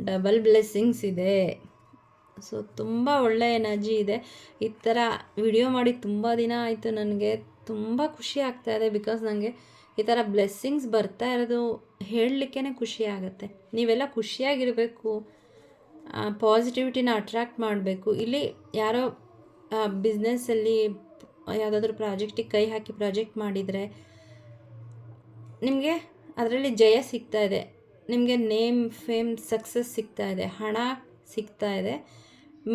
ಡಬಲ್ ಬ್ಲೆಸ್ಸಿಂಗ್ಸ್ ಇದೆ. ಸೊ ತುಂಬ ಒಳ್ಳೆಯ ಎನರ್ಜಿ ಇದೆ. ಈ ಥರ ವಿಡಿಯೋ ಮಾಡಿ ತುಂಬ ದಿನ ಆಯಿತು, ನನಗೆ ತುಂಬ ಖುಷಿ ಆಗ್ತಾಯಿದೆ. ಬಿಕಾಸ್ ನನಗೆ ಈ ಥರ ಬ್ಲೆಸ್ಸಿಂಗ್ಸ್ ಬರ್ತಾ ಇರೋದು ಹೇಳಲಿಕ್ಕೇ ಖುಷಿ ಆಗುತ್ತೆ. ನೀವೆಲ್ಲ ಖುಷಿಯಾಗಿರಬೇಕು, ಪಾಸಿಟಿವಿಟಿನ ಅಟ್ರ್ಯಾಕ್ಟ್ ಮಾಡಬೇಕು. ಇಲ್ಲಿ ಯಾರೋ ಬಿಸ್ನೆಸ್ಸಲ್ಲಿ ಯಾವುದಾದ್ರೂ ಪ್ರಾಜೆಕ್ಟಿಗೆ ಕೈ ಹಾಕಿ ಪ್ರಾಜೆಕ್ಟ್ ಮಾಡಿದರೆ ನಿಮಗೆ ಅದರಲ್ಲಿ ಜಯ ಸಿಗ್ತಾ ಇದೆ, ನಿಮಗೆ ನೇಮ್, ಫೇಮ್, ಸಕ್ಸಸ್ ಸಿಗ್ತಾ ಇದೆ, ಹಣ ಸಿಗ್ತಾ ಇದೆ.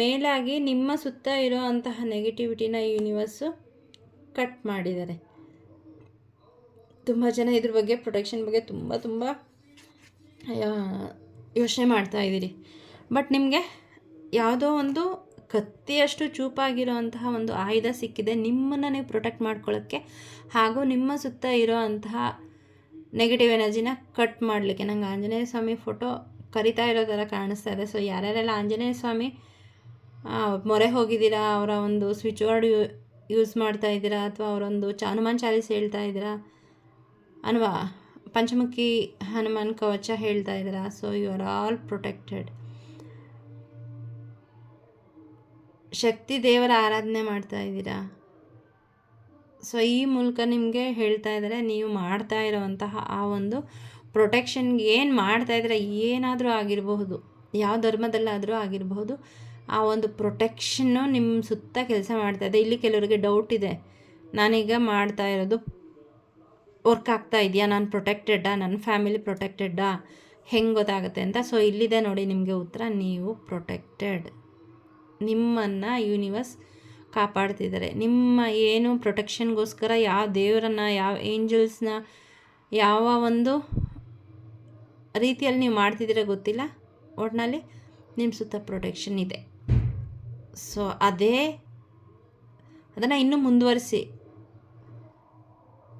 ಮೇಲಾಗಿ ನಿಮ್ಮ ಸುತ್ತ ಇರೋ ಅಂತಹ ನೆಗೆಟಿವಿಟಿನ ಯೂನಿವರ್ಸು ಕಟ್ ಮಾಡಿದ್ದಾರೆ. ತುಂಬ ಜನ ಇದ್ರ ಬಗ್ಗೆ, ಪ್ರೊಟೆಕ್ಷನ್ ಬಗ್ಗೆ ತುಂಬ ಯೋಚನೆ ಮಾಡ್ತಾಯಿದ್ದೀರಿ. ಬಟ್ ನಿಮಗೆ ಯಾವುದೋ ಒಂದು ಕತ್ತಿಯಷ್ಟು ಚೂಪಾಗಿರೋ ಅಂತಹ ಒಂದು ಆಯುಧ ಸಿಕ್ಕಿದೆ ನಿಮ್ಮನ್ನು ನೀವು ಪ್ರೊಟೆಕ್ಟ್ ಮಾಡ್ಕೊಳ್ಳೋಕ್ಕೆ, ಹಾಗೂ ನಿಮ್ಮ ಸುತ್ತ ಇರೋ ಅಂತಹ ನೆಗೆಟಿವ್ ಎನರ್ಜಿನ ಕಟ್ ಮಾಡಲಿಕ್ಕೆ. ನಂಗೆ ಆಂಜನೇಯ ಸ್ವಾಮಿ ಫೋಟೋ ಕರಿತಾ ಇರೋ ಥರ ಕಾಣಿಸ್ತಾ ಇದೆ. ಸೊ ಯಾರ್ಯಾರೆಲ್ಲ ಆಂಜನೇಯ ಸ್ವಾಮಿ ಮೊರೆ ಹೋಗಿದ್ದೀರಾ, ಅವರ ಒಂದು ಸ್ವಿಚ್ ವರ್ಡ್ ಯೂಸ್ ಮಾಡ್ತಾ ಇದ್ದೀರಾ, ಅಥವಾ ಅವರೊಂದು ಹನುಮಾನ್ ಚಾಲೀಸ್ ಹೇಳ್ತಾ ಇದ್ದೀರಾ, ಅಲ್ವಾ ಪಂಚಮುಖಿ ಹನುಮಾನ್ ಕವಚ ಹೇಳ್ತಾ ಇದ್ದೀರಾ. So you are all protected. ಶಕ್ತಿ ದೇವರ ಆರಾಧನೆ ಮಾಡ್ತಾ ಇದ್ದೀರಾ. ಸೊ ಈ ಮೂಲಕ ನಿಮಗೆ ಹೇಳ್ತಾ ಇದ್ದಾರೆ, ನೀವು ಮಾಡ್ತಾ ಇರೋವಂತಹ ಆ ಒಂದು ಪ್ರೊಟೆಕ್ಷನ್ಗೆ ಏನು ಮಾಡ್ತಾ ಇದ್ದೀರಾ, ಏನಾದರೂ ಆಗಿರಬಹುದು, ಯಾವ ಧರ್ಮದಲ್ಲಾದರೂ ಆಗಿರಬಹುದು, ಆ ಒಂದು ಪ್ರೊಟೆಕ್ಷನ್ನು ನಿಮ್ಮ ಸುತ್ತ ಕೆಲಸ ಮಾಡ್ತಾಯಿದೆ. ಇಲ್ಲಿ ಕೆಲವರಿಗೆ ಡೌಟ್ ಇದೆ, ನಾನೀಗ ಮಾಡ್ತಾ ಇರೋದು ವರ್ಕ್ ಆಗ್ತಾ ಇದೆಯಾ, ನಾನು ಪ್ರೊಟೆಕ್ಟೆಡ್ಡಾ, ನನ್ನ ಫ್ಯಾಮಿಲಿ ಪ್ರೊಟೆಕ್ಟೆಡ್ಡಾ, ಹೆಂಗೆ ಗೊತ್ತಾಗುತ್ತೆ ಅಂತ. ಸೊ ಇಲ್ಲಿದೆ ನೋಡಿ ನಿಮಗೆ ಉತ್ತರ, ನೀವು ಪ್ರೊಟೆಕ್ಟೆಡ್. ನಿಮ್ಮನ್ನು ಯೂನಿವರ್ಸ್ ಕಾಪಾಡ್ತಿದ್ದಾರೆ. ನಿಮ್ಮ ಏನು ಪ್ರೊಟೆಕ್ಷನ್ಗೋಸ್ಕರ ಯಾವ ದೇವರನ್ನು, ಯಾವ ಏಂಜಲ್ಸ್ನ, ಯಾವ ಒಂದು ರೀತಿಯಲ್ಲಿ ನೀವು ಮಾಡ್ತಿದ್ದೀರ ಗೊತ್ತಿಲ್ಲ, ಒಟ್ಟಿನಲ್ಲಿ ನಿಮ್ಮ ಸುತ್ತ ಪ್ರೊಟೆಕ್ಷನ್ ಇದೆ. ಸೊ ಅದನ್ನು ಇನ್ನೂ ಮುಂದುವರಿಸಿ,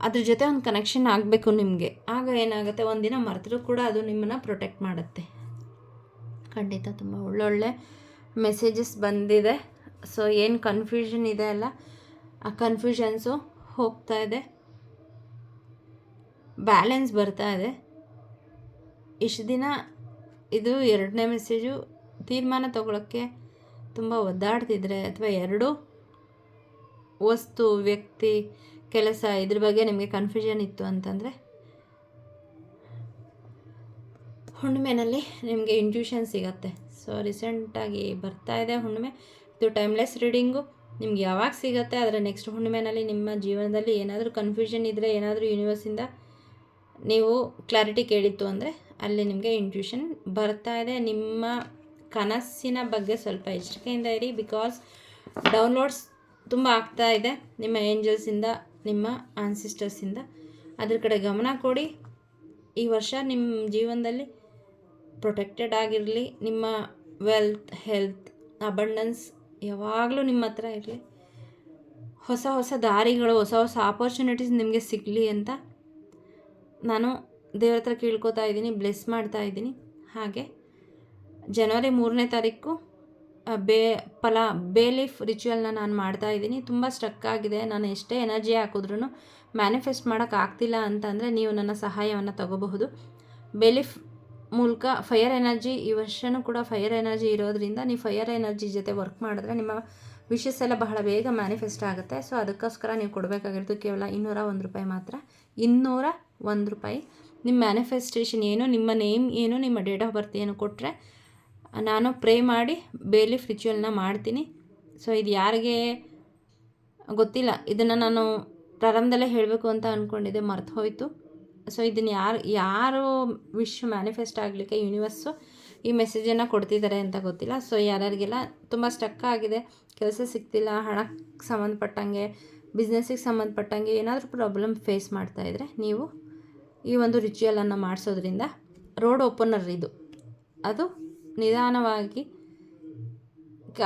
ಅದ್ರ ಜೊತೆ ಒಂದು ಕನೆಕ್ಷನ್ ಆಗಬೇಕು ನಿಮಗೆ. ಆಗ ಏನಾಗುತ್ತೆ, ಒಂದಿನ ಮರೆತರೂ ಕೂಡ ಅದು ನಿಮ್ಮನ್ನು ಪ್ರೊಟೆಕ್ಟ್ ಮಾಡುತ್ತೆ. ಖಂಡಿತ ತುಂಬ ಒಳ್ಳೊಳ್ಳೆ ಮೆಸೇಜಸ್ ಬಂದಿದೆ. ಸೊ ಏನು ಕನ್ಫ್ಯೂಷನ್ ಇದೆ ಅಲ್ಲ, ಆ ಕನ್ಫ್ಯೂಷನ್ಸು ಹೋಗ್ತಾ ಇದೆ, ಬ್ಯಾಲೆನ್ಸ್ ಬರ್ತಾ ಇದೆ. ಇಷ್ಟು ದಿನ ಇದು 2ನೇ ಮೆಸೇಜು, ತೀರ್ಮಾನ ತಗೊಳ್ಳೋಕ್ಕೆ ತುಂಬ ಒದ್ದಾಡ್ತಿದ್ರೆ, ಅಥವಾ 2 ವಸ್ತು, ವ್ಯಕ್ತಿ, ಕೆಲಸ ಇದ್ರ ಬಗ್ಗೆ ನಿಮಗೆ ಕನ್ಫ್ಯೂಷನ್ ಇತ್ತು ಅಂತಂದರೆ, ಹುಣ್ಣಿಮೆನಲ್ಲಿ ನಿಮಗೆ ಇಂಟ್ಯೂಷನ್ ಸಿಗತ್ತೆ. ಸೊ ರೀಸೆಂಟಾಗಿ ಬರ್ತಾ ಇದೆ ಹುಣ್ಣಿಮೆ. ಇದು ಟೈಮ್ಲೆಸ್ ರೀಡಿಂಗು. ನಿಮ್ಗೆ ಯಾವಾಗ ಸಿಗುತ್ತೆ ಅದರ ನೆಕ್ಸ್ಟ್ ಹುಣ್ಣಿಮೆನಲ್ಲಿ ನಿಮ್ಮ ಜೀವನದಲ್ಲಿ ಏನಾದರೂ ಕನ್ಫ್ಯೂಷನ್ ಇದ್ದರೆ, ಏನಾದರೂ ಯೂನಿವರ್ಸಿಂದ ನೀವು ಕ್ಲಾರಿಟಿ ಕೇಳಿತ್ತು ಅಂದರೆ ಅಲ್ಲಿ ನಿಮಗೆ ಇಂಟ್ಯೂಷನ್ ಬರ್ತಾ ಇದೆ. ನಿಮ್ಮ ಕನಸಿನ ಬಗ್ಗೆ ಸ್ವಲ್ಪ ಎಚ್ಚರಿಕೆಯಿಂದ ಇರಿ. ಬಿಕಾಸ್ ಡೌನ್ಲೋಡ್ಸ್ ತುಂಬ ಆಗ್ತಾ ಇದೆ ನಿಮ್ಮ ಏಂಜಲ್ಸಿಂದ, ನಿಮ್ಮ ಆನ್ಸಿಸ್ಟರ್ಸಿಂದ. ಅದ್ರ ಕಡೆ ಗಮನ ಕೊಡಿ. ಈ ವರ್ಷ ನಿಮ್ಮ ಜೀವನದಲ್ಲಿ ಪ್ರೊಟೆಕ್ಟೆಡ್ ಆಗಿರಲಿ. ನಿಮ್ಮ ವೆಲ್ತ್, ಹೆಲ್ತ್, ಅಬಂಡೆನ್ಸ್ ಯಾವಾಗಲೂ ನಿಮ್ಮ ಹತ್ರ ಇರಲಿ. ಹೊಸ ಹೊಸ ದಾರಿಗಳು, ಹೊಸ ಹೊಸ ಆಪರ್ಚುನಿಟೀಸ್ ನಿಮಗೆ ಸಿಗಲಿ ಅಂತ ನಾನು ದೇವ್ರ ಹತ್ರ ಕೇಳ್ಕೊತಾ ಇದ್ದೀನಿ, ಬ್ಲೆಸ್ ಮಾಡ್ತಾ ಇದ್ದೀನಿ. ಹಾಗೆ ಜನವರಿ 3ನೇ ತಾರೀಕು ಬೇಲೀಫ್ ರಿಚುವಲ್ನ ನಾನು ಮಾಡ್ತಾಯಿದ್ದೀನಿ. ತುಂಬ ಸ್ಟ್ರಕ್ ಆಗಿದೆ. ನಾನು ಎಷ್ಟೇ ಎನರ್ಜಿ ಹಾಕಿದ್ರೂ ಮ್ಯಾನಿಫೆಸ್ಟ್ ಮಾಡೋಕ್ಕಾಗ್ತಿಲ್ಲ ಅಂತಂದರೆ ನೀವು ನನ್ನ ಸಹಾಯವನ್ನು ತಗೋಬಹುದು. ಬೇಲೀಫ್ ಮೂಲಕ ಫೈರ್ ಎನರ್ಜಿ, ಈ ವರ್ಷವೂ ಕೂಡ ಫೈರ್ ಎನರ್ಜಿ ಇರೋದ್ರಿಂದ ನೀವು ಫೈರ್ ಎನರ್ಜಿ ಜೊತೆ ವರ್ಕ್ ಮಾಡಿದ್ರೆ ನಿಮ್ಮ ವಿಷಸ್ ಎಲ್ಲ ಬಹಳ ಬೇಗ ಮ್ಯಾನಿಫೆಸ್ಟ್ ಆಗುತ್ತೆ. ಸೊ ಅದಕ್ಕೋಸ್ಕರ ನೀವು ಕೊಡಬೇಕಾಗಿರೋದು ಕೇವಲ 201 ರೂಪಾಯಿ ಮಾತ್ರ. 201 ರೂಪಾಯಿ. ನಿಮ್ಮ ಮ್ಯಾನಿಫೆಸ್ಟೇಷನ್ ಏನು, ನಿಮ್ಮ ನೇಮ್ ಏನು, ನಿಮ್ಮ ಡೇಟ್ ಆಫ್ ಬರ್ತ್ ಏನು ಕೊಟ್ಟರೆ ನಾನು ಪ್ರೇ ಮಾಡಿ ಬೇಲೀಫ್ ರಿಚುವಲ್ನ ಮಾಡ್ತೀನಿ. ಸೊ ಇದು ಯಾರಿಗೆ ಗೊತ್ತಿಲ್ಲ, ಇದನ್ನು ನಾನು ಪ್ರಾರಂಭದಲ್ಲೇ ಹೇಳಬೇಕು ಅಂತ ಅಂದ್ಕೊಂಡಿದ್ದೆ, ಮರ್ತು ಹೋಯಿತು. ಸೊ ಇದನ್ನು ಯಾರು ವಿಶ್ ಮ್ಯಾನಿಫೆಸ್ಟ್ ಆಗಲಿಕ್ಕೆ ಯೂನಿವರ್ಸು ಈ ಮೆಸೇಜನ್ನು ಕೊಡ್ತಿದ್ದಾರೆ ಅಂತ ಗೊತ್ತಿಲ್ಲ. ಸೊ ಯಾರ್ಯಾರಿಗೆಲ್ಲ ತುಂಬ ಸ್ಟಕ್ ಆಗಿದೆ, ಕೆಲಸ ಸಿಗ್ತಿಲ್ಲ, ಹಣಕ್ಕೆ ಸಂಬಂಧಪಟ್ಟಂಗೆ, ಬಿಸ್ನೆಸ್ಸಿಗೆ ಸಂಬಂಧಪಟ್ಟಂಗೆ ಏನಾದರೂ ಪ್ರಾಬ್ಲಮ್ ಫೇಸ್ ಮಾಡ್ತಾಯಿದ್ರೆ ನೀವು ಈ ಒಂದು ರಿಚುವಲನ್ನು ಮಾಡಿಸೋದ್ರಿಂದ ರೋಡ್ ಓಪನರ್ ಇದು. ಅದು ನಿಧಾನವಾಗಿ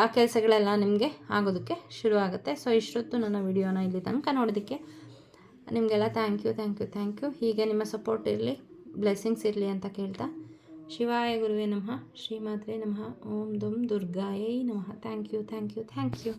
ಆ ಕೆಲಸಗಳೆಲ್ಲ ನಿಮಗೆ ಆಗೋದಕ್ಕೆ ಶುರು ಆಗುತ್ತೆ. ಸೊ ಇಷ್ಟೊತ್ತು ನನ್ನ ವಿಡಿಯೋನ ಇಲ್ಲಿ ತನಕ ನೋಡೋದಕ್ಕೆ ನಿಮಗೆಲ್ಲ ಥ್ಯಾಂಕ್ ಯು. ಹೀಗೆ ನಿಮ್ಮ ಸಪೋರ್ಟ್ ಇರಲಿ, ಬ್ಲೆಸ್ಸಿಂಗ್ಸ್ ಇರಲಿ ಅಂತ ಕೇಳ್ತಾ, ಶಿವಾಯ ಗುರುವೇ ನಮಃ, ಶ್ರೀಮಾತ್ರೇ ನಮಃ, ಓಂ ದುಂ ದುರ್ಗಾಯೈ ನಮಃ. Thank you.